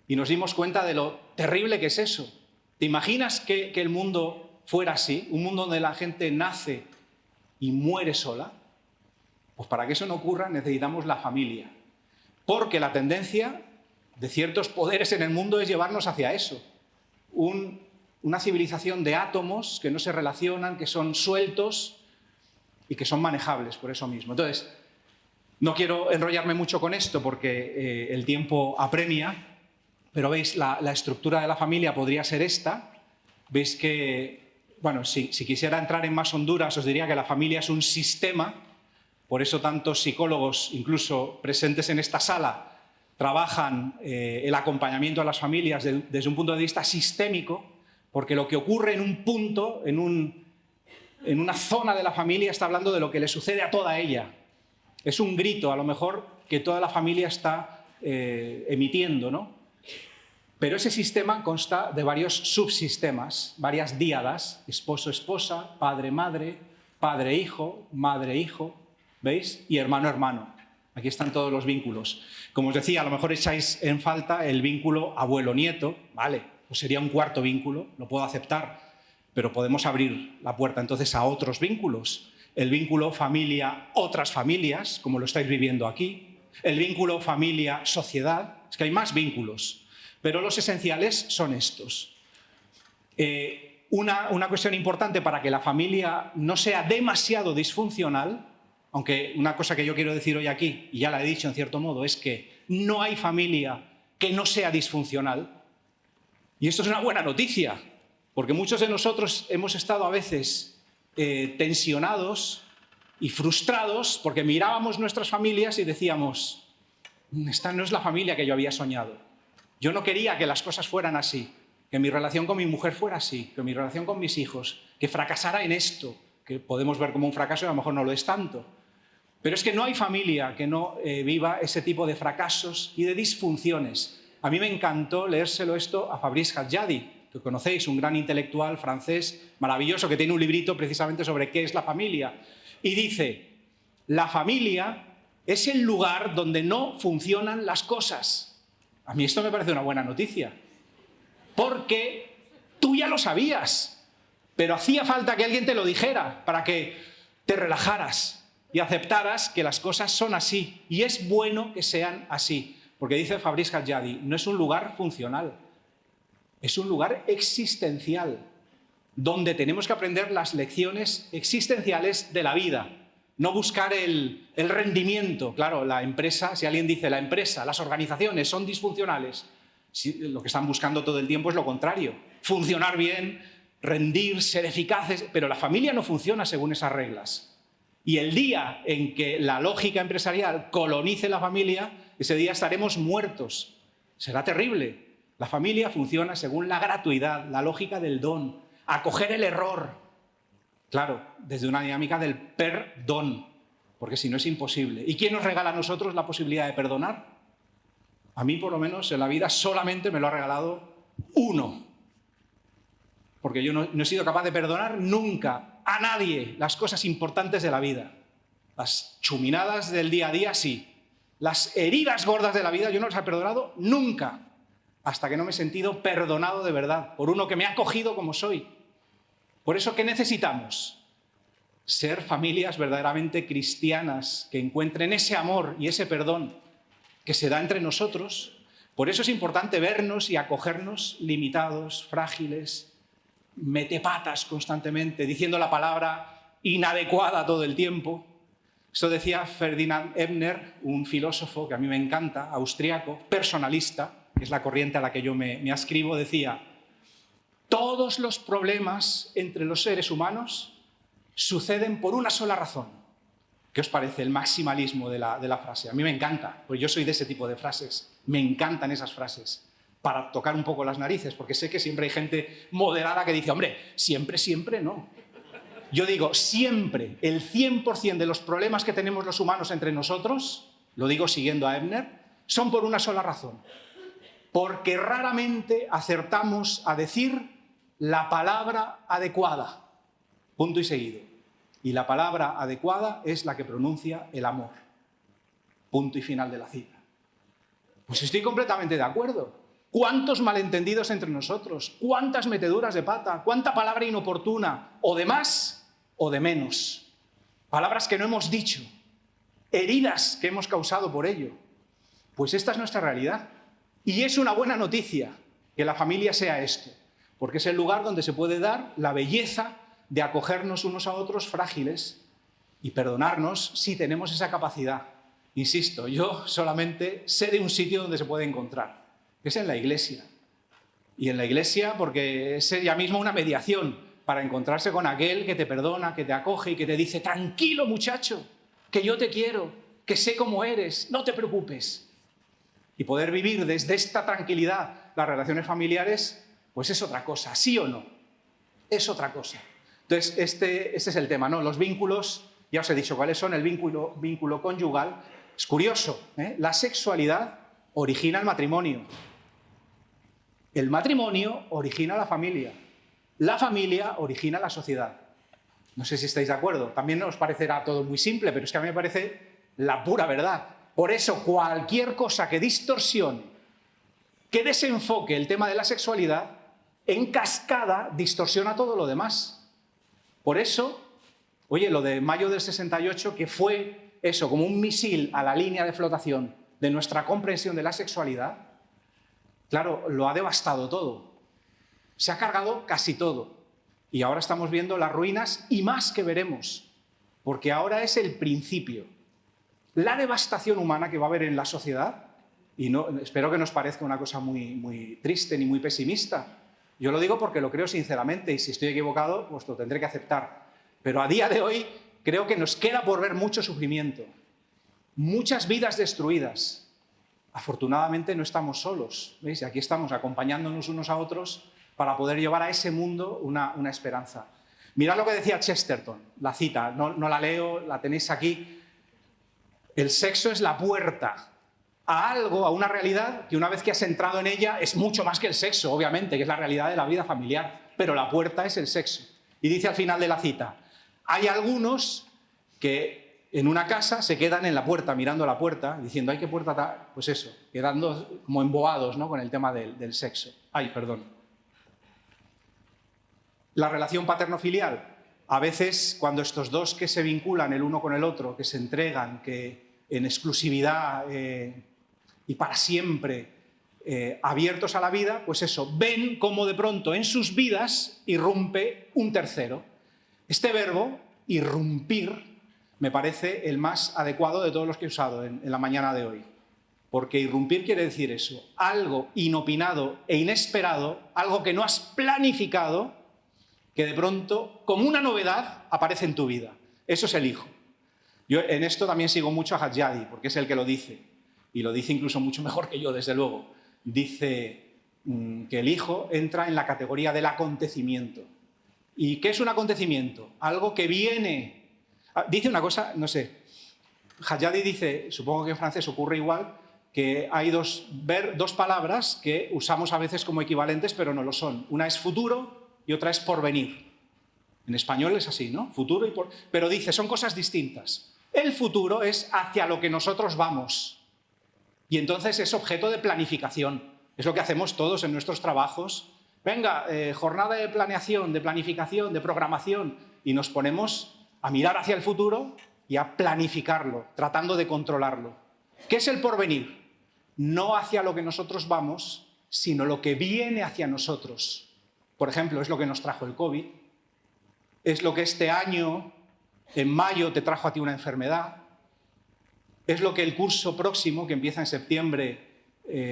Y nos dimos cuenta de lo terrible que es eso. ¿Te imaginas que el mundo fuera así? Un mundo donde la gente nace y muere sola. Pues para que eso no ocurra necesitamos la familia. Porque la tendencia de ciertos poderes en el mundo es llevarnos hacia eso. Una civilización de átomos que no se relacionan, que son sueltos y que son manejables por eso mismo. Entonces, no quiero enrollarme mucho con esto porque el tiempo apremia, pero veis, la estructura de la familia podría ser esta. Veis que, bueno, si quisiera entrar en más honduras, os diría que la familia es un sistema. Por eso tantos psicólogos, incluso presentes en esta sala, trabajan el acompañamiento a las familias desde un punto de vista sistémico, porque lo que ocurre en un punto, en una zona de la familia, está hablando de lo que le sucede a toda ella. Es un grito, a lo mejor, que toda la familia está emitiendo, ¿no? Pero ese sistema consta de varios subsistemas, varias díadas, esposo-esposa, padre-madre, padre-hijo, madre-hijo, ¿veis? Y hermano-hermano. Aquí están todos los vínculos. Como os decía, a lo mejor echáis en falta el vínculo abuelo-nieto, vale, pues sería un cuarto vínculo, lo puedo aceptar, pero podemos abrir la puerta entonces a otros vínculos. El vínculo familia-otras familias, como lo estáis viviendo aquí. El vínculo familia-sociedad, es que hay más vínculos, pero los esenciales son estos. Una cuestión importante para que la familia no sea demasiado disfuncional, aunque una cosa que yo quiero decir hoy aquí, y ya la he dicho en cierto modo, es que no hay familia que no sea disfuncional. Y esto es una buena noticia, porque muchos de nosotros hemos estado a veces tensionados y frustrados porque mirábamos nuestras familias y decíamos, esta no es la familia que yo había soñado. Yo no quería que las cosas fueran así, que mi relación con mi mujer fuera así, que mi relación con mis hijos, que fracasara en esto, que podemos ver como un fracaso y a lo mejor no lo es tanto. Pero es que no hay familia que no viva ese tipo de fracasos y de disfunciones. A mí me encantó leérselo esto a Fabrice Hadjadi, que conocéis, un gran intelectual francés maravilloso que tiene un librito precisamente sobre qué es la familia. Y dice, la familia es el lugar donde no funcionan las cosas. A mí esto me parece una buena noticia, porque tú ya lo sabías, pero hacía falta que alguien te lo dijera para que te relajaras y aceptaras que las cosas son así, y es bueno que sean así, porque dice Fabrice Khadjadi, no es un lugar funcional, es un lugar existencial, donde tenemos que aprender las lecciones existenciales de la vida, no buscar el rendimiento. Claro, la empresa, si alguien dice la empresa, las organizaciones son disfuncionales, lo que están buscando todo el tiempo es lo contrario, funcionar bien, rendir, ser eficaces, pero la familia no funciona según esas reglas. Y el día en que la lógica empresarial colonice la familia, ese día estaremos muertos. Será terrible. La familia funciona según la gratuidad, la lógica del don, acoger el error. Claro, desde una dinámica del perdón, porque si no es imposible. ¿Y quién nos regala a nosotros la posibilidad de perdonar? A mí, por lo menos, en la vida solamente me lo ha regalado uno. Porque yo no he sido capaz de perdonar nunca a nadie las cosas importantes de la vida. Las chuminadas del día a día, sí. Las heridas gordas de la vida yo no las he perdonado nunca, hasta que no me he sentido perdonado de verdad por uno que me ha acogido como soy. Por eso, ¿qué necesitamos? Ser familias verdaderamente cristianas, que encuentren ese amor y ese perdón que se da entre nosotros. Por eso es importante vernos y acogernos limitados, frágiles, metepatas constantemente, diciendo la palabra inadecuada todo el tiempo. Esto decía Ferdinand Ebner, un filósofo que a mí me encanta, austriaco, personalista, que es la corriente a la que yo me adscribo, decía: todos los problemas entre los seres humanos suceden por una sola razón. ¿Qué os parece el maximalismo de la frase? A mí me encanta, pues yo soy de ese tipo de frases, me encantan esas frases, para tocar un poco las narices, porque sé que siempre hay gente moderada que dice, hombre, siempre, siempre no. Yo digo, siempre, el 100% de los problemas que tenemos los humanos entre nosotros, lo digo siguiendo a Ebner, son por una sola razón. Porque raramente acertamos a decir la palabra adecuada. Punto y seguido. Y la palabra adecuada es la que pronuncia el amor. Punto y final de la cita. Pues estoy completamente de acuerdo. ¿Cuántos malentendidos entre nosotros? ¿Cuántas meteduras de pata? ¿Cuánta palabra inoportuna? ¿O de más o de menos? Palabras que no hemos dicho. Heridas que hemos causado por ello. Pues esta es nuestra realidad. Y es una buena noticia que la familia sea esto, porque es el lugar donde se puede dar la belleza de acogernos unos a otros frágiles y perdonarnos si tenemos esa capacidad. Insisto, yo solamente sé de un sitio donde se puede encontrar, que es en la iglesia. Y en la iglesia porque es ella misma una mediación para encontrarse con aquel que te perdona, que te acoge y que te dice, tranquilo muchacho, que yo te quiero, que sé cómo eres, no te preocupes. Y poder vivir desde esta tranquilidad las relaciones familiares, pues es otra cosa, ¿sí o no? Es otra cosa. Entonces, este es el tema, ¿no? Los vínculos, ya os he dicho cuáles son, el vínculo conyugal. Es curioso, ¿eh? La sexualidad origina el matrimonio. El matrimonio origina la familia origina la sociedad. No sé si estáis de acuerdo. También os parecerá todo muy simple, pero es que a mí me parece la pura verdad. Por eso, cualquier cosa que distorsione, que desenfoque el tema de la sexualidad, en cascada distorsiona todo lo demás. Por eso, oye, lo de mayo del 68, que fue eso, como un misil a la línea de flotación de nuestra comprensión de la sexualidad, claro, lo ha devastado todo. Se ha cargado casi todo. Y ahora estamos viendo las ruinas y más que veremos, porque ahora es el principio. La devastación humana que va a haber en la sociedad, y no, espero que no os parezca una cosa muy triste ni muy pesimista. Yo lo digo porque lo creo sinceramente y si estoy equivocado, pues lo tendré que aceptar. Pero a día de hoy creo que nos queda por ver mucho sufrimiento, muchas vidas destruidas. Afortunadamente no estamos solos, ¿veis? Y aquí estamos acompañándonos unos a otros para poder llevar a ese mundo una esperanza. Mirad lo que decía Chesterton, la cita, no la leo, la tenéis aquí. El sexo es la puerta a algo, a una realidad que una vez que has entrado en ella es mucho más que el sexo, obviamente, que es la realidad de la vida familiar, pero la puerta es el sexo. Y dice al final de la cita, hay algunos que en una casa se quedan en la puerta, mirando la puerta, diciendo, ay, ¿qué puerta está? Pues eso, quedando como embobados, ¿no?, con el tema del sexo. Ay, perdón. La relación paterno-filial. A veces, cuando estos dos que se vinculan el uno con el otro, que se entregan, que en exclusividad y para siempre abiertos a la vida, pues eso, ven cómo de pronto en sus vidas irrumpe un tercero. Este verbo, irrumpir, me parece el más adecuado de todos los que he usado en la mañana de hoy. Porque irrumpir quiere decir eso, algo inopinado e inesperado, algo que no has planificado, que de pronto, como una novedad, aparece en tu vida. Eso es el hijo. Yo en esto también sigo mucho a Haddadi, porque es el que lo dice, y lo dice incluso mucho mejor que yo, desde luego. Dice que el hijo entra en la categoría del acontecimiento. ¿Y qué es un acontecimiento? Algo que viene... Dice una cosa, no sé, Haddadi dice, supongo que en francés ocurre igual, que hay dos palabras que usamos a veces como equivalentes, pero no lo son. Una es futuro y otra es porvenir. En español es así, ¿no? Futuro y porvenir. Pero dice, son cosas distintas. El futuro es hacia lo que nosotros vamos. Y entonces es objeto de planificación. Es lo que hacemos todos en nuestros trabajos. Venga, jornada de planeación, de planificación, de programación. Y nos ponemos a mirar hacia el futuro y a planificarlo, tratando de controlarlo. ¿Qué es el porvenir? No hacia lo que nosotros vamos, sino lo que viene hacia nosotros. Por ejemplo, es lo que nos trajo el COVID, es lo que este año, en mayo, te trajo a ti una enfermedad, es lo que el curso próximo, que empieza en septiembre,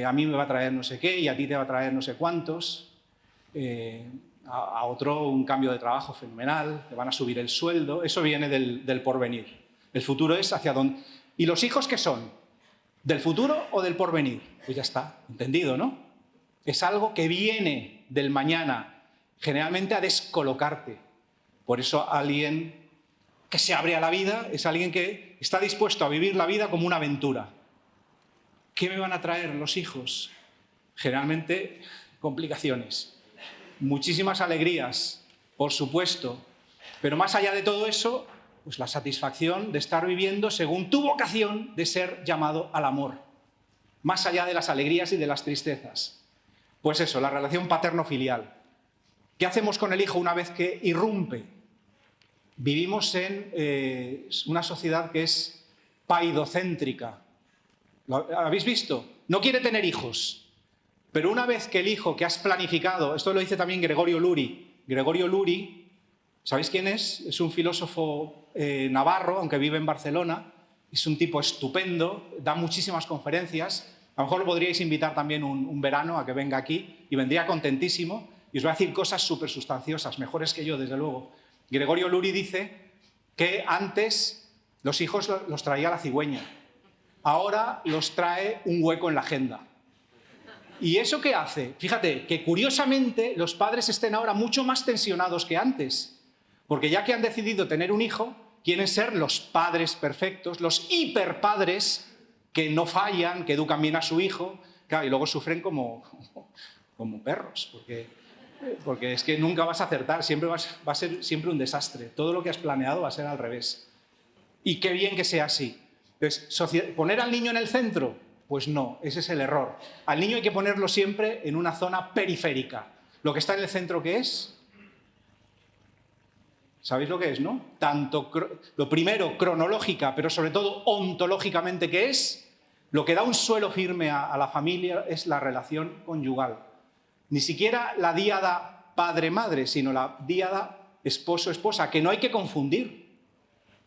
a mí me va a traer no sé qué y a ti te va a traer no sé cuántos, a otro un cambio de trabajo fenomenal, te van a subir el sueldo, eso viene del porvenir. El futuro es hacia dónde... ¿Y los hijos qué son? ¿Del futuro o del porvenir? Pues ya está, entendido, ¿no? Es algo que viene del mañana, generalmente a descolocarte. Por eso alguien que se abre a la vida es alguien que está dispuesto a vivir la vida como una aventura. ¿Qué me van a traer los hijos? Generalmente complicaciones, muchísimas alegrías, por supuesto, pero más allá de todo eso, pues la satisfacción de estar viviendo según tu vocación de ser llamado al amor, más allá de las alegrías y de las tristezas. Pues eso, la relación paterno-filial. ¿Qué hacemos con el hijo una vez que irrumpe? Vivimos en una sociedad que es paidocéntrica. ¿Lo habéis visto? No quiere tener hijos, pero una vez que el hijo que has planificado, esto lo dice también Gregorio Luri. Gregorio Luri, ¿sabéis quién es? Es un filósofo navarro, aunque vive en Barcelona. Es un tipo estupendo, da muchísimas conferencias. A lo mejor lo podríais invitar también un verano a que venga aquí y vendría contentísimo y os va a decir cosas súper sustanciosas, mejores que yo, desde luego. Gregorio Luri dice que antes los hijos los traía la cigüeña, ahora los trae un hueco en la agenda. ¿Y eso qué hace? Fíjate, que curiosamente los padres estén ahora mucho más tensionados que antes, porque ya que han decidido tener un hijo, quieren ser los padres perfectos, los hiperpadres que no fallan, que educan bien a su hijo, claro, y luego sufren como perros, porque es que nunca vas a acertar, siempre va a ser siempre un desastre. Todo lo que has planeado va a ser al revés. Y qué bien que sea así. Entonces, ¿poner al niño en el centro? Pues no, ese es el error. Al niño hay que ponerlo siempre en una zona periférica. Lo que está en el centro, ¿qué es? ¿Sabéis lo que es, no? Tanto lo primero, cronológica, pero sobre todo ontológicamente, ¿qué es? Lo que da un suelo firme a la familia es la relación conyugal. Ni siquiera la díada padre-madre, sino la díada esposo-esposa, que no hay que confundir.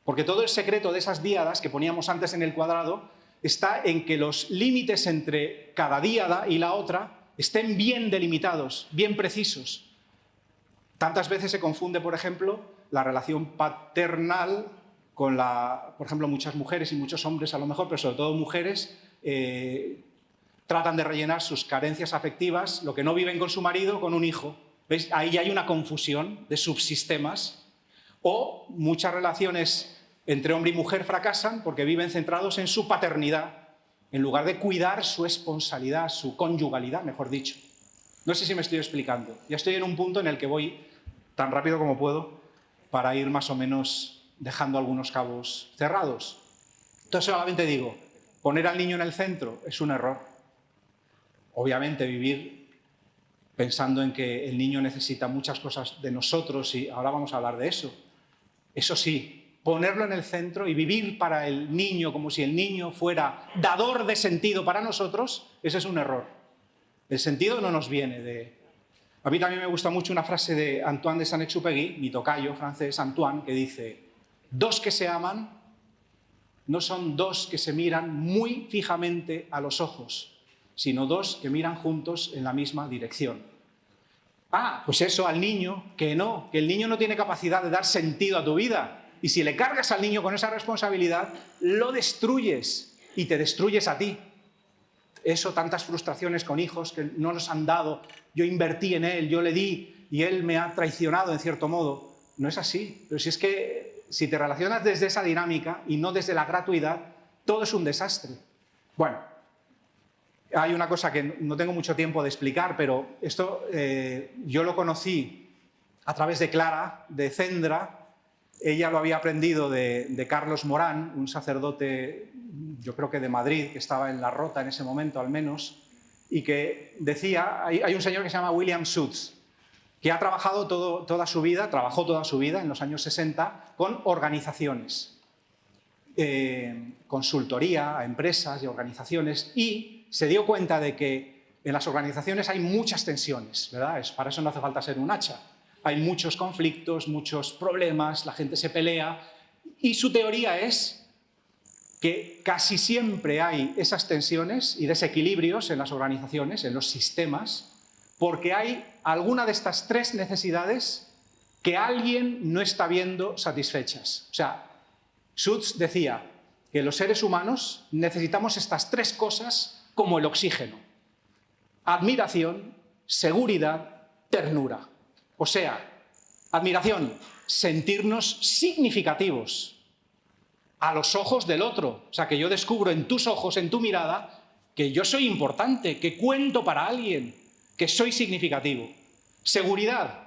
Porque todo el secreto de esas díadas que poníamos antes en el cuadrado está en que los límites entre cada díada y la otra estén bien delimitados, bien precisos. Tantas veces se confunde, por ejemplo, la relación paternal con por ejemplo, muchas mujeres y muchos hombres a lo mejor, pero sobre todo mujeres, tratan de rellenar sus carencias afectivas, lo que no viven con su marido, con un hijo. ¿Veis? Ahí hay una confusión de subsistemas. O muchas relaciones entre hombre y mujer fracasan porque viven centrados en su paternidad, en lugar de cuidar su esponsalidad, su conyugalidad, mejor dicho. No sé si me estoy explicando. Ya estoy en un punto en el que voy tan rápido como puedo para ir más o menos dejando algunos cabos cerrados. Entonces solamente digo, poner al niño en el centro es un error. Obviamente vivir pensando en que el niño necesita muchas cosas de nosotros y ahora vamos a hablar de eso. Eso sí, ponerlo en el centro y vivir para el niño como si el niño fuera dador de sentido para nosotros, ese es un error. El sentido no nos viene de... A mí también me gusta mucho una frase de Antoine de Saint-Exupéry, mi tocayo francés Antoine, que dice: dos que se aman no son dos que se miran muy fijamente a los ojos, sino dos que miran juntos en la misma dirección. Ah, pues eso al niño, que el niño no tiene capacidad de dar sentido a tu vida. Y si le cargas al niño con esa responsabilidad, lo destruyes y te destruyes a ti. Eso, tantas frustraciones con hijos que no nos han dado, yo invertí en él, yo le di y él me ha traicionado en cierto modo. No es así, pero si es que si te relacionas desde esa dinámica y no desde la gratuidad, todo es un desastre. Bueno, hay una cosa que no tengo mucho tiempo de explicar, pero esto yo lo conocí a través de Clara, de Cendra. Ella lo había aprendido de Carlos Morán, un sacerdote, yo creo que de Madrid, que estaba en La Rota en ese momento al menos, y que decía, hay un señor que se llama William Schutz, que ha trabajado trabajó toda su vida en los años 60 con organizaciones, consultoría a empresas y organizaciones, y se dio cuenta de que en las organizaciones hay muchas tensiones, ¿verdad? Para eso no hace falta ser un hacha. Hay muchos conflictos, muchos problemas, la gente se pelea, y su teoría es que casi siempre hay esas tensiones y desequilibrios en las organizaciones, en los sistemas, porque hay alguna de estas tres necesidades que alguien no está viendo satisfechas. O sea, Schutz decía que los seres humanos necesitamos estas tres cosas como el oxígeno: admiración, seguridad, ternura. O sea, admiración, sentirnos significativos a los ojos del otro. O sea, que yo descubro en tus ojos, en tu mirada, que yo soy importante, que cuento para alguien, que soy significativo. Seguridad,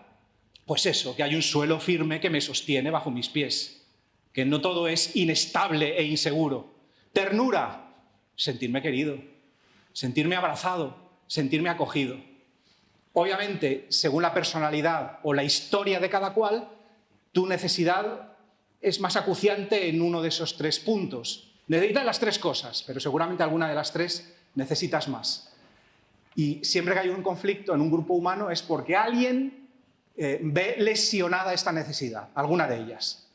pues eso, que hay un suelo firme que me sostiene bajo mis pies, que no todo es inestable e inseguro. Ternura, sentirme querido, sentirme abrazado, sentirme acogido. Obviamente, según la personalidad o la historia de cada cual, tu necesidad es más acuciante en uno de esos tres puntos. Necesitas las tres cosas, pero seguramente alguna de las tres necesitas más. Y siempre que hay un conflicto en un grupo humano es porque alguien ve lesionada esta necesidad, alguna de ellas.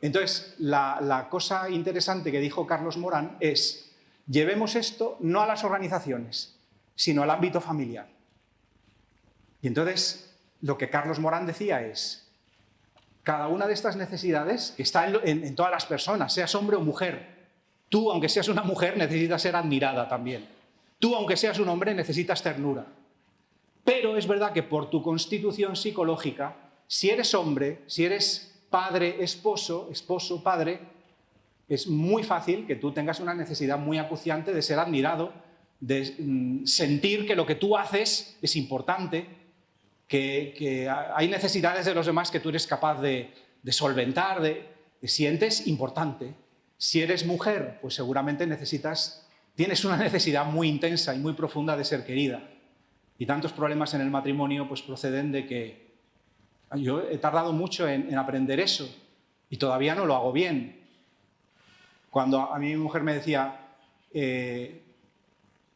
Entonces, la cosa interesante que dijo Carlos Morán es: llevemos esto no a las organizaciones, sino al ámbito familiar. Y entonces, lo que Carlos Morán decía es: cada una de estas necesidades, que está en todas las personas, seas hombre o mujer, tú, aunque seas una mujer, necesitas ser admirada también. Tú, aunque seas un hombre, necesitas ternura. Pero es verdad que por tu constitución psicológica, si eres hombre, si eres padre, esposo, padre, es muy fácil que tú tengas una necesidad muy acuciante de ser admirado, de sentir que lo que tú haces es importante, que hay necesidades de los demás que tú eres capaz de solventar, te sientes importante. Si eres mujer, pues seguramente tienes una necesidad muy intensa y muy profunda de ser querida. Y tantos problemas en el matrimonio pues proceden de que yo he tardado mucho en aprender eso y todavía no lo hago bien. Cuando a mí mi mujer me decía,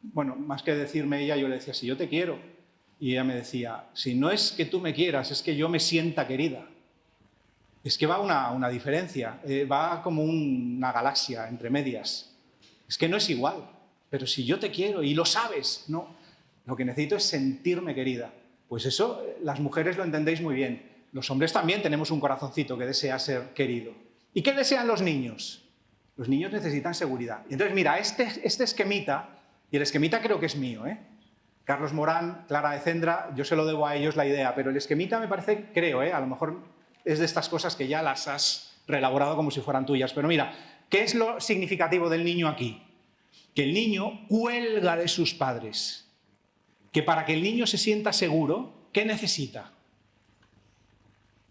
bueno, más que decirme ella, yo le decía: si yo te quiero. Y ella me decía: si no es que tú me quieras, es que yo me sienta querida. Es que va una diferencia, va como una galaxia entre medias. Es que no es igual, pero si yo te quiero y lo sabes, no, lo que necesito es sentirme querida. Pues eso las mujeres lo entendéis muy bien. Los hombres también tenemos un corazoncito que desea ser querido. ¿Y qué desean los niños? Los niños necesitan seguridad. Y entonces, mira, este esquemita, y el esquemita creo que es mío, Carlos Morán, Clara de Cendra, yo se lo debo a ellos la idea, pero el esquemita me parece, creo, a lo mejor es de estas cosas que ya las has reelaborado como si fueran tuyas. Pero mira, ¿qué es lo significativo del niño aquí? que el niño cuelga de sus padres, que para que el niño se sienta seguro, ¿qué necesita?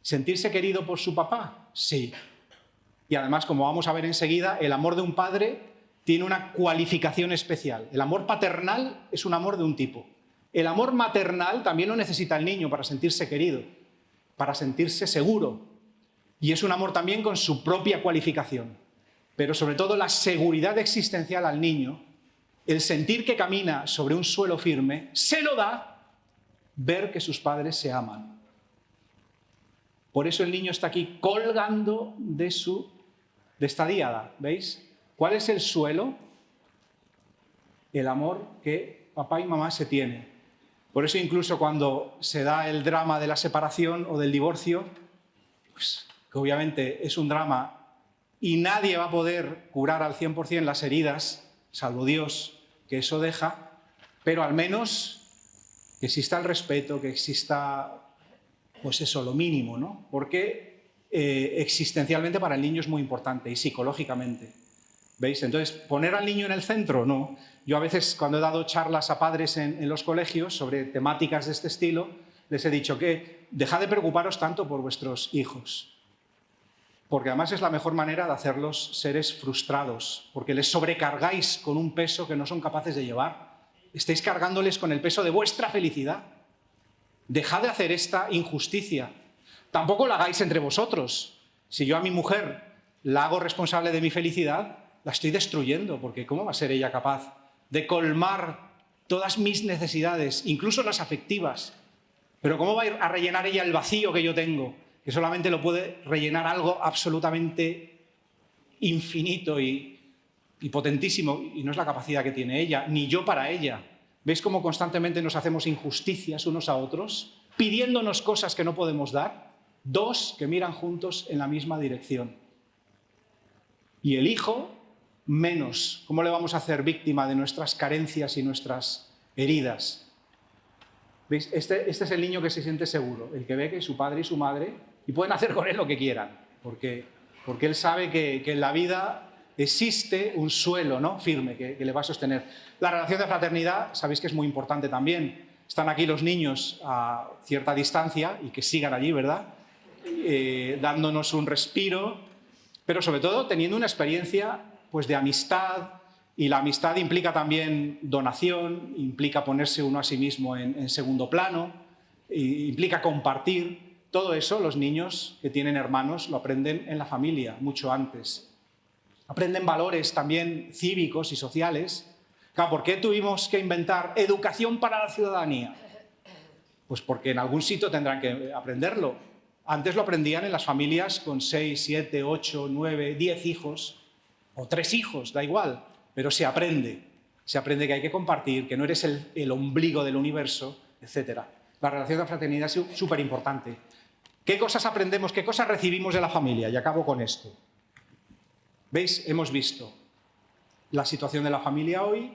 ¿Sentirse querido por su papá? Sí. Y además, como vamos a ver enseguida, el amor de un padre tiene una cualificación especial. El amor paternal es un amor de un tipo. El amor maternal también lo necesita el niño para sentirse querido, para sentirse seguro. Y es un amor también con su propia cualificación. Pero sobre todo la seguridad existencial al niño, el sentir que camina sobre un suelo firme, se lo da ver que sus padres se aman. Por eso el niño está aquí colgando de esta díada, ¿veis? ¿Cuál es el suelo? El amor que papá y mamá se tienen. Por eso incluso cuando se da el drama de la separación o del divorcio, pues que obviamente es un drama y nadie va a poder curar al 100% las heridas, salvo Dios, que eso deja, pero al menos que exista el respeto, que exista, pues eso, lo mínimo, ¿no? Porque existencialmente para el niño es muy importante y psicológicamente. ¿Veis? Entonces, ¿poner al niño en el centro? No. Yo a veces, cuando he dado charlas a padres en los colegios sobre temáticas de este estilo, les he dicho que dejad de preocuparos tanto por vuestros hijos. Porque además es la mejor manera de hacerlos seres frustrados, porque les sobrecargáis con un peso que no son capaces de llevar. Estáis cargándoles con el peso de vuestra felicidad. Dejad de hacer esta injusticia. Tampoco la hagáis entre vosotros. Si yo a mi mujer la hago responsable de mi felicidad, la estoy destruyendo, porque ¿cómo va a ser ella capaz de colmar todas mis necesidades, incluso las afectivas? Pero ¿cómo va a ir a rellenar ella el vacío que yo tengo? Que solamente lo puede rellenar algo absolutamente infinito y potentísimo, y no es la capacidad que tiene ella, ni yo para ella. ¿Veis cómo constantemente nos hacemos injusticias unos a otros, pidiéndonos cosas que no podemos dar? Dos que miran juntos en la misma dirección. Y el hijo, menos. ¿Cómo le vamos a hacer víctima de nuestras carencias y nuestras heridas? ¿Veis? Este es el niño que se siente seguro, el que ve que su padre y su madre, y pueden hacer con él lo que quieran, porque él sabe que en la vida existe un suelo, ¿no?, firme que le va a sostener. La relación de fraternidad, sabéis que es muy importante también. Están aquí los niños a cierta distancia y que sigan allí, ¿verdad? Dándonos un respiro, pero sobre todo teniendo una experiencia, pues, de amistad, y la amistad implica también donación, implica ponerse uno a sí mismo en segundo plano, implica compartir. Todo eso los niños que tienen hermanos lo aprenden en la familia mucho antes. Aprenden valores también cívicos y sociales. Claro, ¿por qué tuvimos que inventar educación para la ciudadanía? Pues porque en algún sitio tendrán que aprenderlo. Antes lo aprendían en las familias con 6, 7, 8, 9, 10 hijos, o 3 hijos, da igual, pero se aprende. Se aprende que hay que compartir, que no eres el ombligo del universo, etc. La relación de fraternidad es súper importante. ¿Qué cosas aprendemos, qué cosas recibimos de la familia? Y acabo con esto. ¿Veis? Hemos visto la situación de la familia hoy,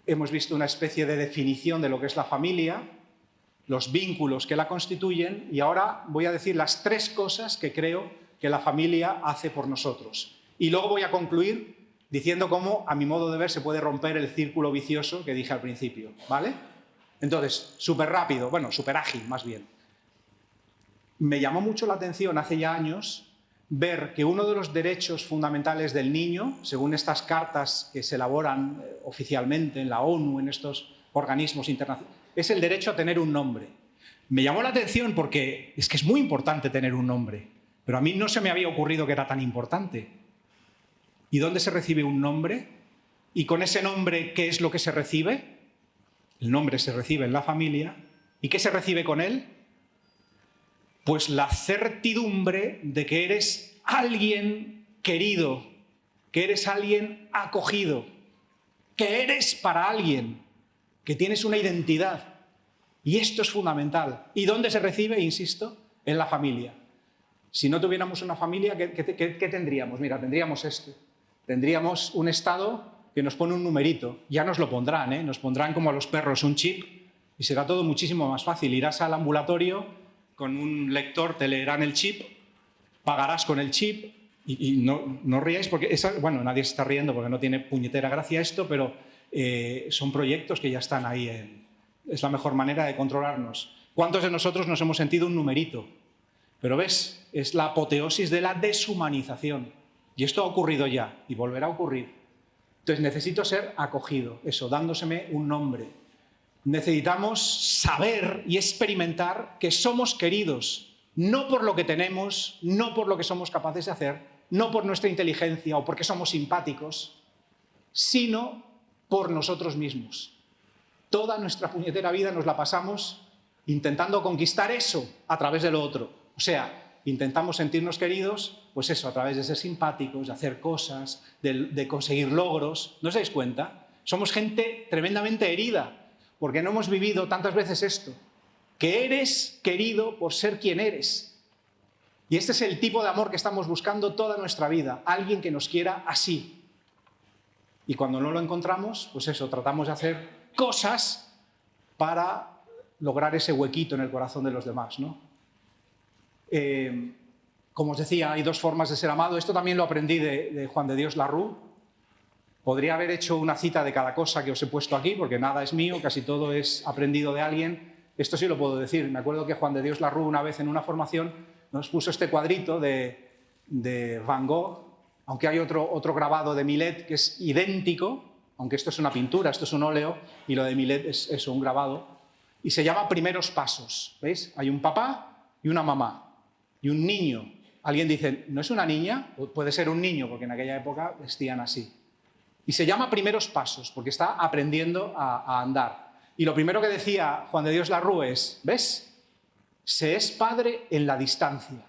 hemos visto una especie de definición de lo que es la familia, los vínculos que la constituyen, y ahora voy a decir las 3 cosas que creo que la familia hace por nosotros. Y luego voy a concluir diciendo cómo, a mi modo de ver, se puede romper el círculo vicioso que dije al principio, ¿vale? Entonces, súper rápido, bueno, súper ágil más bien. Me llamó mucho la atención hace ya años ver que uno de los derechos fundamentales del niño, según estas cartas que se elaboran oficialmente en la ONU, en estos organismos internacionales, es el derecho a tener un nombre. Me llamó la atención porque es que es muy importante tener un nombre, pero a mí no se me había ocurrido que era tan importante. ¿Y dónde se recibe un nombre? ¿Y con ese nombre qué es lo que se recibe? El nombre se recibe en la familia. ¿Y qué se recibe con él? Pues la certidumbre de que eres alguien querido, que eres alguien acogido, que eres para alguien, que tienes una identidad. Y esto es fundamental. ¿Y dónde se recibe? Insisto, en la familia. Si no tuviéramos una familia, ¿qué tendríamos? Mira, tendríamos esto. Tendríamos un Estado que nos pone un numerito. Ya nos lo pondrán, ¿eh? Nos pondrán como a los perros un chip y será todo muchísimo más fácil. Irás al ambulatorio, con un lector te leerán el chip, pagarás con el chip Y no ríais porque, bueno, nadie se está riendo porque no tiene puñetera gracia esto, pero son proyectos que ya están ahí. Es la mejor manera de controlarnos. ¿Cuántos de nosotros nos hemos sentido un numerito? Pero ves, es la apoteosis de la deshumanización. Y esto ha ocurrido ya y volverá a ocurrir. Entonces necesito ser acogido, eso, dándoseme un nombre. Necesitamos saber y experimentar que somos queridos, no por lo que tenemos, no por lo que somos capaces de hacer, no por nuestra inteligencia o porque somos simpáticos, sino por nosotros mismos. Toda nuestra puñetera vida nos la pasamos intentando conquistar eso a través de lo otro. O sea, intentamos sentirnos queridos, pues eso, a través de ser simpáticos, de hacer cosas, de conseguir logros. ¿No os dais cuenta? Somos gente tremendamente herida, porque no hemos vivido tantas veces esto, que eres querido por ser quien eres. Y este es el tipo de amor que estamos buscando toda nuestra vida, alguien que nos quiera así. Y cuando no lo encontramos, pues eso, tratamos de hacer cosas para lograr ese huequito en el corazón de los demás, ¿no? Como os decía, hay dos formas de ser amado. Esto también lo aprendí de Juan de Dios Larrú. Podría haber hecho una cita de cada cosa que os he puesto aquí, porque nada es mío, casi todo es aprendido de alguien. Esto sí lo puedo decir. Me acuerdo que Juan de Dios Larrú una vez en una formación nos puso este cuadrito de Van Gogh, aunque hay otro grabado de Millet que es idéntico, aunque esto es una pintura, esto es un óleo, y lo de Millet es eso, un grabado, y se llama Primeros Pasos. ¿Veis? Hay un papá y una mamá. Y un niño. Alguien dice, ¿no es una niña? Puede ser un niño, porque en aquella época vestían así. Y se llama Primeros Pasos, porque está aprendiendo a andar. Y lo primero que decía Juan de Dios Larrú es, ¿ves? Se es padre en la distancia.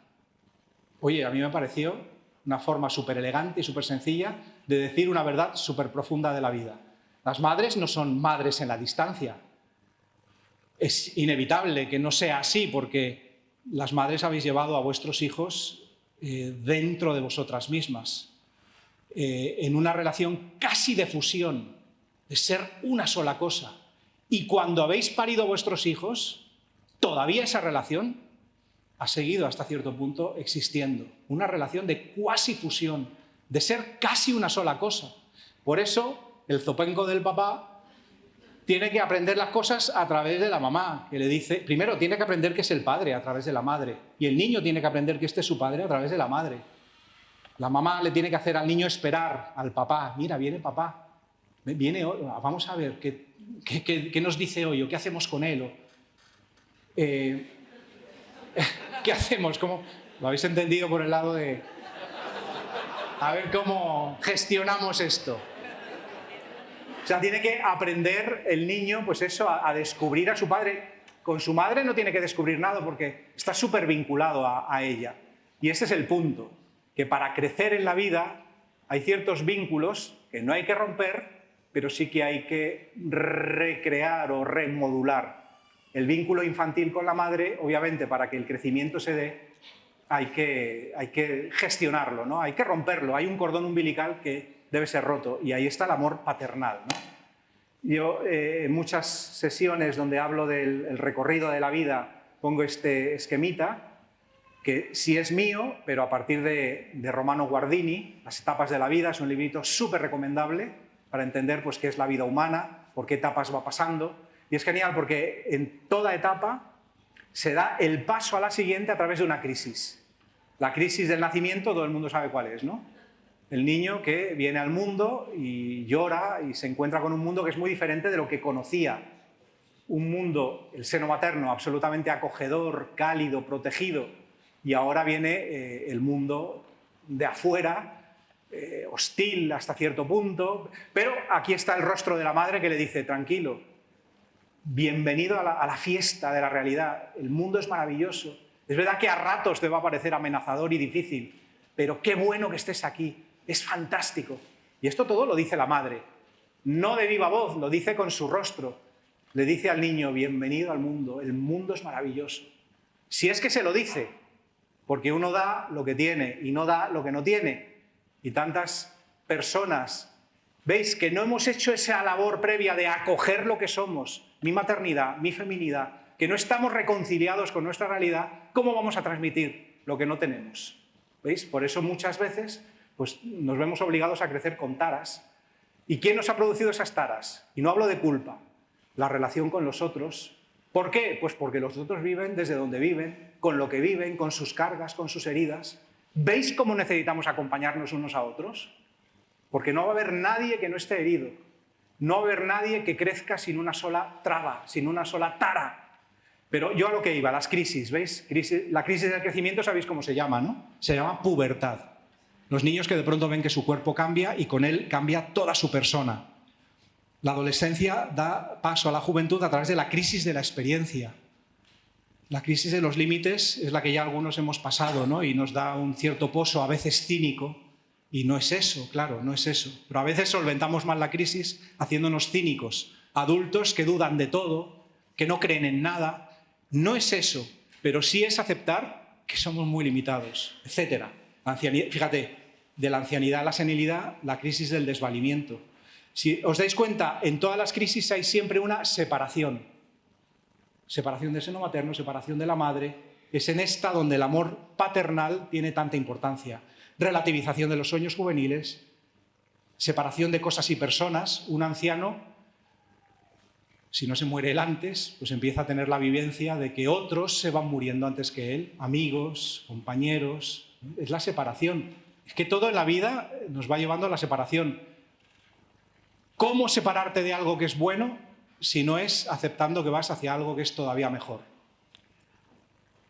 Oye, a mí me pareció una forma súper elegante y súper sencilla de decir una verdad súper profunda de la vida. Las madres no son madres en la distancia. Es inevitable que no sea así, porque las madres habéis llevado a vuestros hijos dentro de vosotras mismas, en una relación casi de fusión, de ser una sola cosa. Y cuando habéis parido a vuestros hijos, todavía esa relación ha seguido hasta cierto punto existiendo. Una relación de cuasi fusión, de ser casi una sola cosa. Por eso, el zopenco del papá tiene que aprender las cosas a través de la mamá, que le dice, primero tiene que aprender que es el padre a través de la madre, y el niño tiene que aprender que este es su padre a través de la madre. La mamá le tiene que hacer al niño esperar al papá, mira, viene papá, viene hoy, vamos a ver qué nos dice hoy o qué hacemos con él. ¿Qué hacemos? ¿Cómo? ¿Lo habéis entendido por el lado de a ver cómo gestionamos esto? O sea, tiene que aprender el niño, pues eso, a descubrir a su padre. Con su madre no tiene que descubrir nada porque está súper vinculado a ella. Y ese es el punto, que para crecer en la vida hay ciertos vínculos que no hay que romper, pero sí que hay que recrear o remodular. El vínculo infantil con la madre, obviamente, para que el crecimiento se dé, hay que gestionarlo, ¿no? Hay que romperlo. Hay un cordón umbilical que debe ser roto, y ahí está el amor paternal, ¿no? Yo en muchas sesiones donde hablo del recorrido de la vida pongo este esquemita, que sí es mío, pero a partir de Romano Guardini, Las etapas de la vida, es un librito súper recomendable para entender pues, qué es la vida humana, por qué etapas va pasando, y es genial porque en toda etapa se da el paso a la siguiente a través de una crisis. La crisis del nacimiento, todo el mundo sabe cuál es, ¿no? El niño que viene al mundo y llora y se encuentra con un mundo que es muy diferente de lo que conocía. Un mundo, el seno materno, absolutamente acogedor, cálido, protegido. Y ahora viene el mundo de afuera, hostil hasta cierto punto. Pero aquí está el rostro de la madre que le dice, tranquilo, bienvenido a la fiesta de la realidad. El mundo es maravilloso. Es verdad que a ratos te va a parecer amenazador y difícil, pero qué bueno que estés aquí. Es fantástico. Y esto todo lo dice la madre. No de viva voz, lo dice con su rostro. Le dice al niño, bienvenido al mundo, el mundo es maravilloso. Si es que se lo dice, porque uno da lo que tiene y no da lo que no tiene. Y tantas personas, veis que no hemos hecho esa labor previa de acoger lo que somos, mi maternidad, mi feminidad, que no estamos reconciliados con nuestra realidad, ¿cómo vamos a transmitir lo que no tenemos? ¿Veis? Por eso muchas veces pues, nos vemos obligados a crecer con taras. ¿Y quién nos ha producido esas taras? Y no hablo de culpa, la relación con los otros. ¿Por qué? Pues porque los otros viven desde donde viven, con lo que viven, con sus cargas, con sus heridas. ¿Veis cómo necesitamos acompañarnos unos a otros? Porque no va a haber nadie que no esté herido. No va a haber nadie que crezca sin una sola traba, sin una sola tara. Pero yo a lo que iba, las crisis, ¿veis? La crisis del crecimiento, ¿sabéis cómo se llama, no? Se llama pubertad. Los niños que de pronto ven que su cuerpo cambia y con él cambia toda su persona. La adolescencia da paso a la juventud a través de la crisis de la experiencia. La crisis de los límites es la que ya algunos hemos pasado, ¿no? Y nos da un cierto pozo, a veces cínico. Y no es eso, claro, no es eso. Pero a veces solventamos mal la crisis haciéndonos cínicos. Adultos que dudan de todo, que no creen en nada. No es eso, pero sí es aceptar que somos muy limitados, etc. Fíjate, de la ancianidad a la senilidad, la crisis del desvalimiento. Si os dais cuenta, en todas las crisis hay siempre una separación. Separación del seno materno, separación de la madre. Es en esta donde el amor paternal tiene tanta importancia. Relativización de los sueños juveniles, separación de cosas y personas. Un anciano, si no se muere él antes, pues empieza a tener la vivencia de que otros se van muriendo antes que él, amigos, compañeros. Es la separación. Es que todo en la vida nos va llevando a la separación. ¿Cómo separarte de algo que es bueno si no es aceptando que vas hacia algo que es todavía mejor?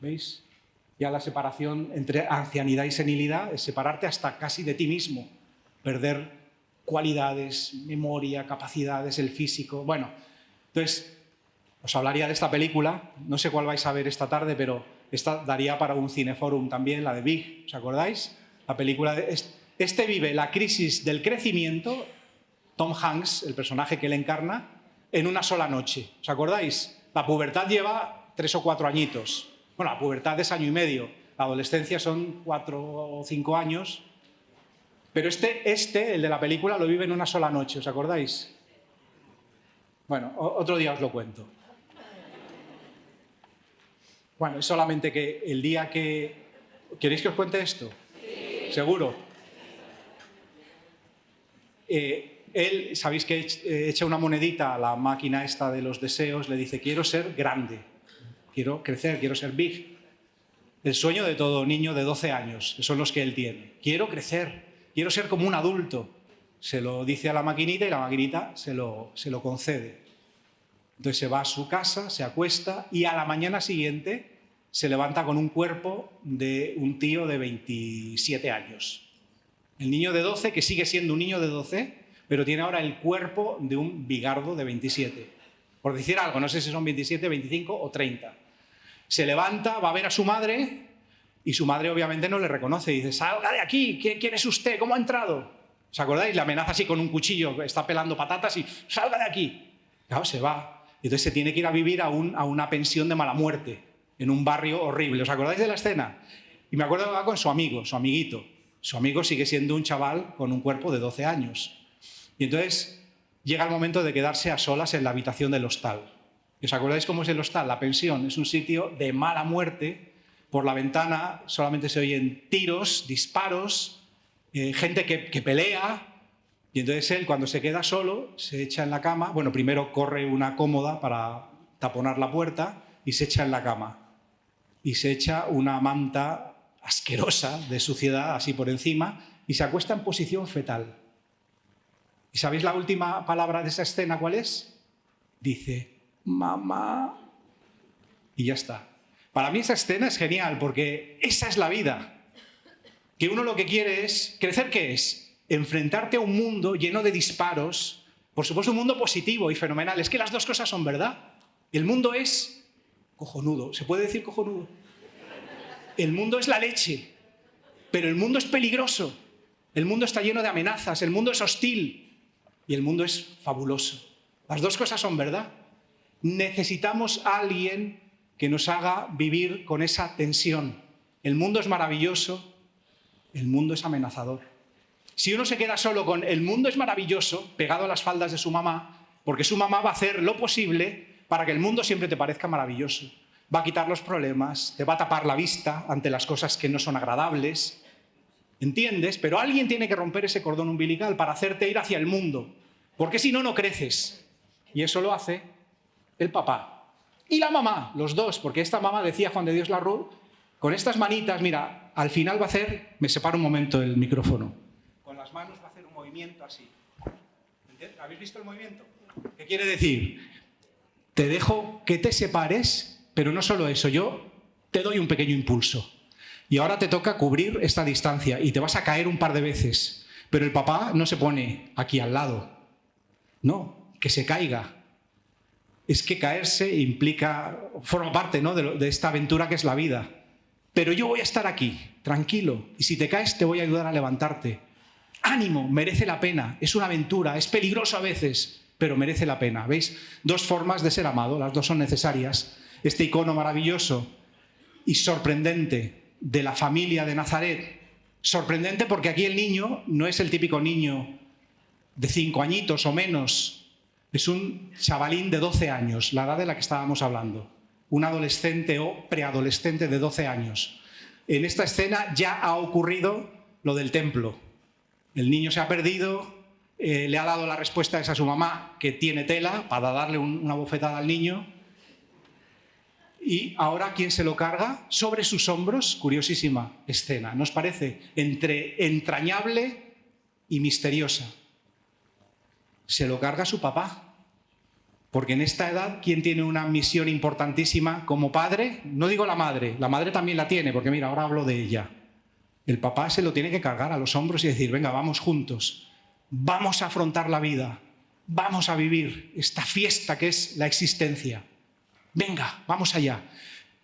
¿Veis? Ya la separación entre ancianidad y senilidad es separarte hasta casi de ti mismo, perder cualidades, memoria, capacidades, el físico. Bueno, entonces os hablaría de esta película, no sé cuál vais a ver esta tarde, pero esta daría para un cineforum también, la de Big, ¿os acordáis? La película de este vive la crisis del crecimiento, Tom Hanks, el personaje que él encarna, en una sola noche. ¿Os acordáis? La pubertad lleva 3 o 4 añitos. Bueno, la pubertad es año y medio. La adolescencia son 4 o 5 años. Pero el de la película, lo vive en una sola noche. ¿Os acordáis? Bueno, otro día os lo cuento. Bueno, es solamente que el día que... ¿Queréis que os cuente esto? Sí. ¿Seguro? Él, sabéis que echa una monedita a la máquina esta de los deseos, le dice, quiero ser grande, quiero crecer, quiero ser big. El sueño de todo niño de 12 años, que son los que él tiene. Quiero crecer, quiero ser como un adulto. Se lo dice a la maquinita y la maquinita se lo concede. Entonces se va a su casa, se acuesta y a la mañana siguiente se levanta con un cuerpo de un tío de 27 años. El niño de 12, que sigue siendo un niño de 12, pero tiene ahora el cuerpo de un bigardo de 27. Por decir algo, no sé si son 27, 25 o 30. Se levanta, va a ver a su madre y su madre obviamente no le reconoce. Y dice, salga de aquí, ¿quién es usted? ¿Cómo ha entrado? ¿Os acordáis? Le amenaza así con un cuchillo, está pelando patatas y salga de aquí. Claro, se va. Entonces se tiene que ir a vivir a una pensión de mala muerte, en un barrio horrible. ¿Os acordáis de la escena? Y me acuerdo que va con su amigo, su amiguito. Su amigo sigue siendo un chaval con un cuerpo de 12 años. Y entonces llega el momento de quedarse a solas en la habitación del hostal. ¿Os acordáis cómo es el hostal? La pensión es un sitio de mala muerte. Por la ventana solamente se oyen tiros, disparos, gente que pelea. Y entonces él, cuando se queda solo, se echa en la cama. Bueno, primero corre una cómoda para taponar la puerta y se echa en la cama. Y se echa una manta asquerosa de suciedad así por encima y se acuesta en posición fetal. ¿Y sabéis la última palabra de esa escena cuál es? Dice, mamá. Y ya está. Para mí esa escena es genial porque esa es la vida. Que uno lo que quiere es... ¿Crecer qué es? Enfrentarte a un mundo lleno de disparos. Por supuesto, un mundo positivo y fenomenal. Es que las dos cosas son verdad. El mundo es cojonudo. ¿Se puede decir cojonudo? El mundo es la leche. Pero el mundo es peligroso. El mundo está lleno de amenazas. El mundo es hostil. Y el mundo es fabuloso. Las dos cosas son verdad. Necesitamos a alguien que nos haga vivir con esa tensión. El mundo es maravilloso, el mundo es amenazador. Si uno se queda solo con el mundo es maravilloso, pegado a las faldas de su mamá, porque su mamá va a hacer lo posible para que el mundo siempre te parezca maravilloso. Va a quitar los problemas, te va a tapar la vista ante las cosas que no son agradables. ¿Entiendes? Pero alguien tiene que romper ese cordón umbilical para hacerte ir hacia el mundo. Porque si no, no creces. Y eso lo hace el papá. Y la mamá, los dos. Porque esta mamá, decía Juan de Dios Larroux, con estas manitas, mira, al final va a hacer... Me separo un momento el micrófono. Con las manos va a hacer un movimiento así. ¿Entiendes? ¿Habéis visto el movimiento? ¿Qué quiere decir? Te dejo que te separes, pero no solo eso, yo te doy un pequeño impulso. Y ahora te toca cubrir esta distancia y te vas a caer un par de veces. Pero el papá no se pone aquí al lado. No, que se caiga. Es que caerse implica, forma parte, ¿no?, de esta aventura que es la vida. Pero yo voy a estar aquí, tranquilo. Y si te caes, te voy a ayudar a levantarte. ¡Ánimo! Merece la pena. Es una aventura, es peligroso a veces, pero merece la pena. ¿Veis? Dos formas de ser amado, las dos son necesarias. Este icono maravilloso y sorprendente de la familia de Nazaret. Sorprendente porque aquí el niño no es el típico niño de 5 añitos o menos. Es un chavalín de 12 años, la edad de la que estábamos hablando. Un adolescente o preadolescente de 12 años. En esta escena ya ha ocurrido lo del templo. El niño se ha perdido, le ha dado la respuesta esa a su mamá, que tiene tela, para darle una bofetada al niño. Y ahora, ¿quién se lo carga? Sobre sus hombros, curiosísima escena, ¿nos parece? Entre entrañable y misteriosa. Se lo carga su papá. Porque en esta edad, ¿quién tiene una misión importantísima como padre? No digo la madre también la tiene, porque mira, ahora hablo de ella. El papá se lo tiene que cargar a los hombros y decir, venga, vamos juntos, vamos a afrontar la vida, vamos a vivir esta fiesta que es la existencia. Venga, vamos allá.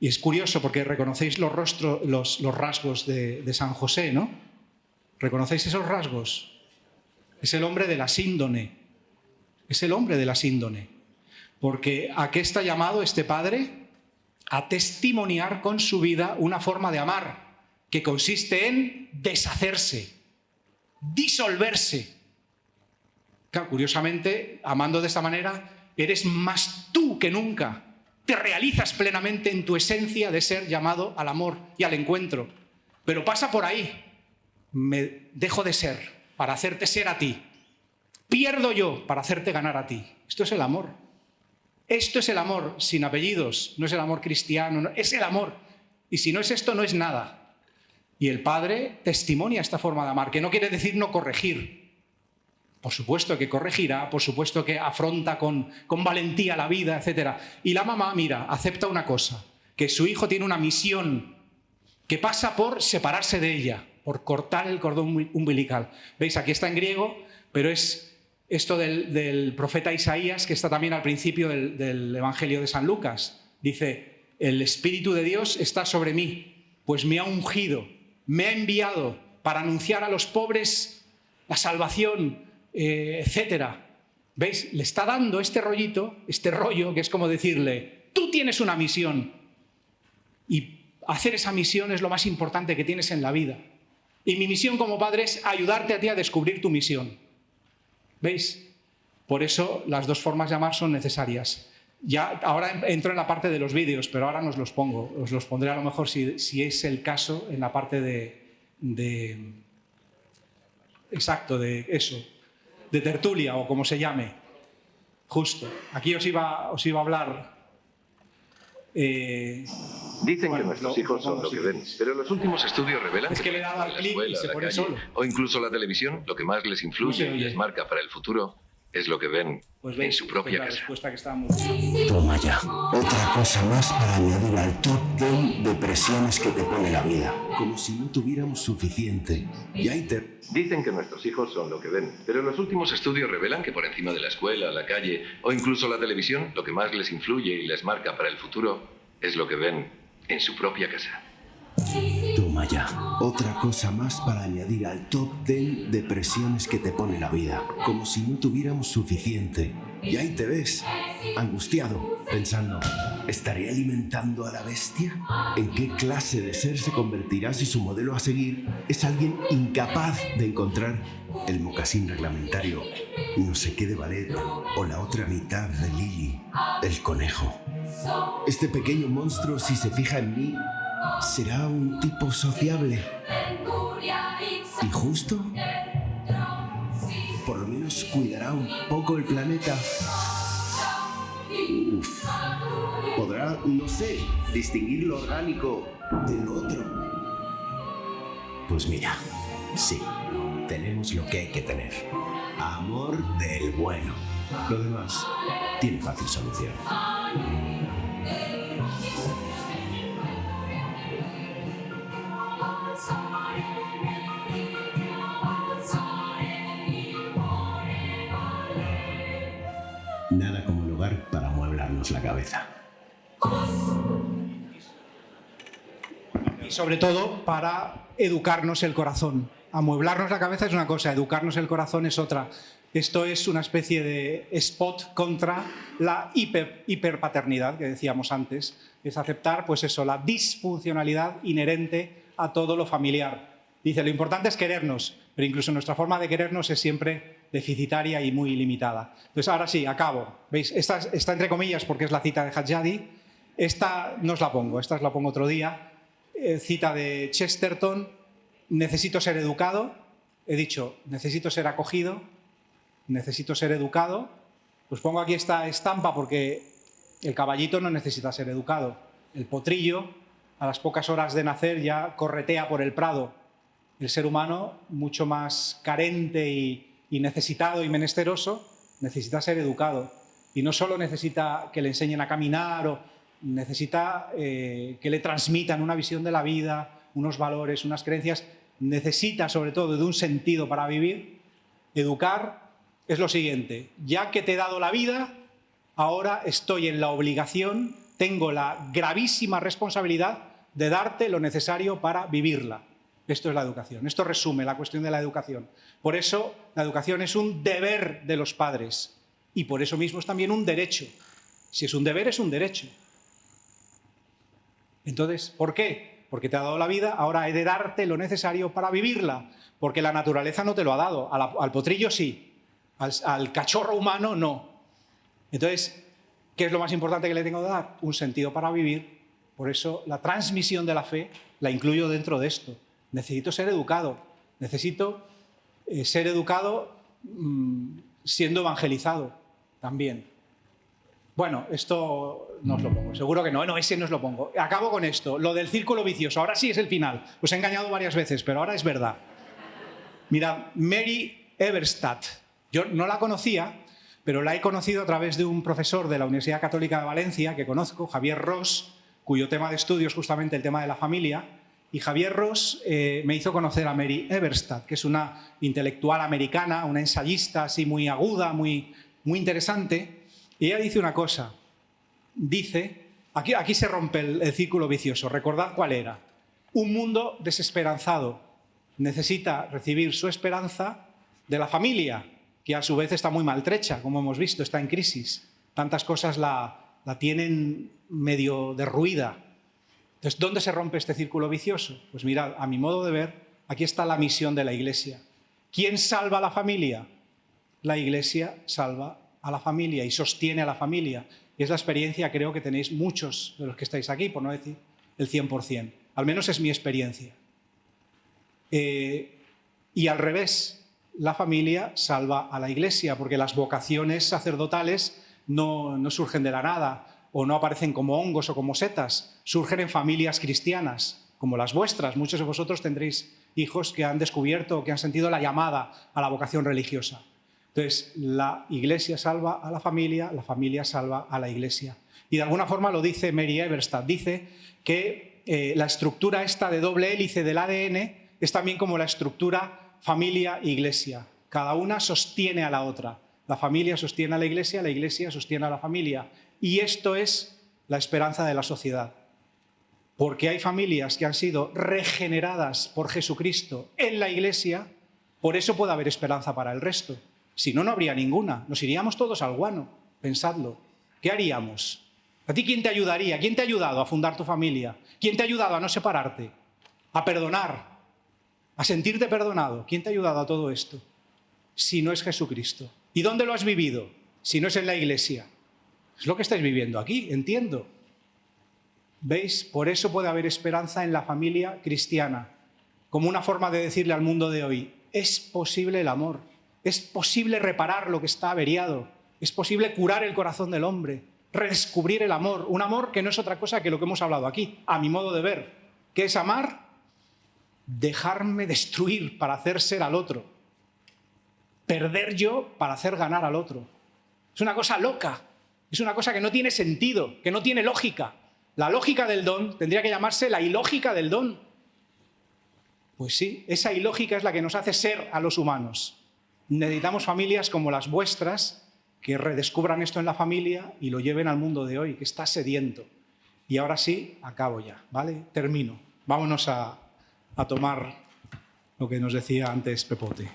Y es curioso porque reconocéis los rasgos de San José, ¿no? ¿Reconocéis esos rasgos? Es el hombre de la síndone. Es el hombre de la síndone. Porque ¿a qué está llamado este padre? A testimoniar con su vida una forma de amar que consiste en deshacerse, disolverse. Claro, curiosamente, amando de esta manera, eres más tú que nunca. Te realizas plenamente en tu esencia de ser llamado al amor y al encuentro. Pero pasa por ahí. Me dejo de ser para hacerte ser a ti. Pierdo yo para hacerte ganar a ti. Esto es el amor. Esto es el amor sin apellidos. No es el amor cristiano, no, es el amor. Y si no es esto, no es nada. Y el Padre testimonia esta forma de amar, que no quiere decir no corregir. Por supuesto que corregirá, por supuesto que afronta con valentía la vida, etc. Y la mamá, mira, acepta una cosa, que su hijo tiene una misión que pasa por separarse de ella, por cortar el cordón umbilical. ¿Veis? Aquí está en griego, pero es esto del profeta Isaías, que está también al principio del Evangelio de San Lucas. Dice, el Espíritu de Dios está sobre mí, pues me ha ungido, me ha enviado para anunciar a los pobres la salvación, etcétera. ¿Veis? Le está dando este rollo, que es como decirle, tú tienes una misión y hacer esa misión es lo más importante que tienes en la vida. Y mi misión como padre es ayudarte a ti a descubrir tu misión. ¿Veis? Por eso las dos formas de amar son necesarias. Ya ahora entro en la parte de los vídeos, pero ahora no os los pongo. Os los pondré a lo mejor, si es el caso, en la parte exacto, de eso, de tertulia o como se llame. Justo. Aquí os iba a hablar. Dicen que nuestros hijos son lo que ven, pero los últimos estudios revelan que le he dado al clic y se pone solo. O incluso la televisión, lo que más les influye y les marca para el futuro es lo que ven en su propia casa. Respuesta que estábamos... Toma ya. Otra cosa más para añadir al top 10 de presiones que te pone la vida. Como si no tuviéramos suficiente. Y ahí te... Dicen que nuestros hijos son lo que ven, pero los últimos estudios revelan que por encima de la escuela, la calle o incluso la televisión, lo que más les influye y les marca para el futuro es lo que ven en su propia casa. Toma ya. Otra cosa más para añadir al top 10 de presiones que te pone la vida. Como si no tuviéramos suficiente. Y ahí te ves, angustiado, pensando, ¿estaré alimentando a la bestia? ¿En qué clase de ser se convertirá si su modelo a seguir es alguien incapaz de encontrar el mocasín reglamentario, no sé qué de ballet o la otra mitad de Lily, el conejo? Este pequeño monstruo, si se fija en mí, ¿será un tipo sociable? ¿Y justo? Por lo menos cuidará un poco el planeta. Uf. Podrá, no sé, distinguir lo orgánico de lo otro. Pues mira, sí, tenemos lo que hay que tener. Amor del bueno. Lo demás tiene fácil solución. Nada como lugar para amueblarnos la cabeza. Y sobre todo para educarnos el corazón. Amueblarnos la cabeza es una cosa, educarnos el corazón es otra. Esto es una especie de spot contra la hiperpaternidad que decíamos antes. Es aceptar, pues eso, la disfuncionalidad inherente a todo lo familiar. Dice, lo importante es querernos, pero incluso nuestra forma de querernos es siempre deficitaria y muy limitada. Entonces, ahora sí, acabo. ¿Veis? Esta entre comillas porque es la cita de Hadjadi. Esta no os la pongo, esta os la pongo otro día. Cita de Chesterton. Necesito ser educado. He dicho, necesito ser acogido. Necesito ser educado. Pues pongo aquí esta estampa porque el caballito no necesita ser educado. El potrillo, a las pocas horas de nacer, ya corretea por el prado. El ser humano, mucho más carente y necesitado y menesteroso, necesita ser educado. Y no solo necesita que le enseñen a caminar, o necesita que le transmitan una visión de la vida, unos valores, unas creencias. Necesita, sobre todo, de un sentido para vivir. Educar es lo siguiente. Ya que te he dado la vida, ahora estoy en la obligación, tengo la gravísima responsabilidad de darte lo necesario para vivirla. Esto es la educación. Esto resume la cuestión de la educación. Por eso la educación es un deber de los padres y por eso mismo es también un derecho. Si es un deber, es un derecho. Entonces, ¿por qué? Porque te ha dado la vida, ahora he de darte lo necesario para vivirla, porque la naturaleza no te lo ha dado. Al potrillo sí, al cachorro humano no. Entonces, ¿qué es lo más importante que le tengo que dar? Un sentido para vivir. Por eso la transmisión de la fe la incluyo dentro de esto. Necesito ser educado, necesito ser educado siendo evangelizado también. Bueno, esto no os lo pongo, seguro que no, ese no os lo pongo. Acabo con esto, lo del círculo vicioso, ahora sí es el final. Os he engañado varias veces, pero ahora es verdad. Mirad, Mary Eberstadt, yo no la conocía, pero la he conocido a través de un profesor de la Universidad Católica de Valencia que conozco, Javier Ros, cuyo tema de estudio es justamente el tema de la familia. Y Javier Ros me hizo conocer a Mary Eberstadt, que es una intelectual americana, una ensayista así muy aguda, muy interesante. Y ella dice una cosa, dice, aquí se rompe el círculo vicioso, recordad cuál era. Un mundo desesperanzado necesita recibir su esperanza de la familia, que a su vez está muy maltrecha, como hemos visto, está en crisis. Tantas cosas la tienen medio derruida. Entonces, ¿dónde se rompe este círculo vicioso? Pues mirad, a mi modo de ver, aquí está la misión de la Iglesia. ¿Quién salva a la familia? La Iglesia salva a la familia y sostiene a la familia. Y es la experiencia, creo, que tenéis muchos de los que estáis aquí, por no decir el 100%. Al menos es mi experiencia. Y al revés, la familia salva a la Iglesia, porque las vocaciones sacerdotales no surgen de la nada, o no aparecen como hongos o como setas, surgen en familias cristianas, como las vuestras. Muchos de vosotros tendréis hijos que han descubierto o que han sentido la llamada a la vocación religiosa. Entonces, la Iglesia salva a la familia salva a la Iglesia. Y de alguna forma lo dice Mary Eberstadt, dice que la estructura esta de doble hélice del ADN es también como la estructura familia-Iglesia. Cada una sostiene a la otra. La familia sostiene a la Iglesia sostiene a la familia. Y esto es la esperanza de la sociedad. Porque hay familias que han sido regeneradas por Jesucristo en la Iglesia, por eso puede haber esperanza para el resto. Si no, no habría ninguna. Nos iríamos todos al guano. Pensadlo. ¿Qué haríamos? ¿A ti quién te ayudaría? ¿Quién te ha ayudado a fundar tu familia? ¿Quién te ha ayudado a no separarte? A perdonar. A sentirte perdonado. ¿Quién te ha ayudado a todo esto? Si no es Jesucristo. ¿Y dónde lo has vivido? Si no es en la Iglesia. Es lo que estáis viviendo aquí, entiendo. ¿Veis? Por eso puede haber esperanza en la familia cristiana. como una forma de decirle al mundo de hoy, es posible el amor, es posible reparar lo que está averiado, es posible curar el corazón del hombre, redescubrir el amor, un amor que no es otra cosa que lo que hemos hablado aquí, a mi modo de ver, que es amar, dejarme destruir para hacer ser al otro, perder yo para hacer ganar al otro. Es una cosa loca, es una cosa que no tiene sentido, que no tiene lógica. La lógica del don tendría que llamarse la ilógica del don. Pues sí, esa ilógica es la que nos hace ser a los humanos. Necesitamos familias como las vuestras que redescubran esto en la familia y lo lleven al mundo de hoy, que está sediento. Y ahora sí, acabo ya, ¿vale? Termino. Vámonos a tomar lo que nos decía antes Pepote.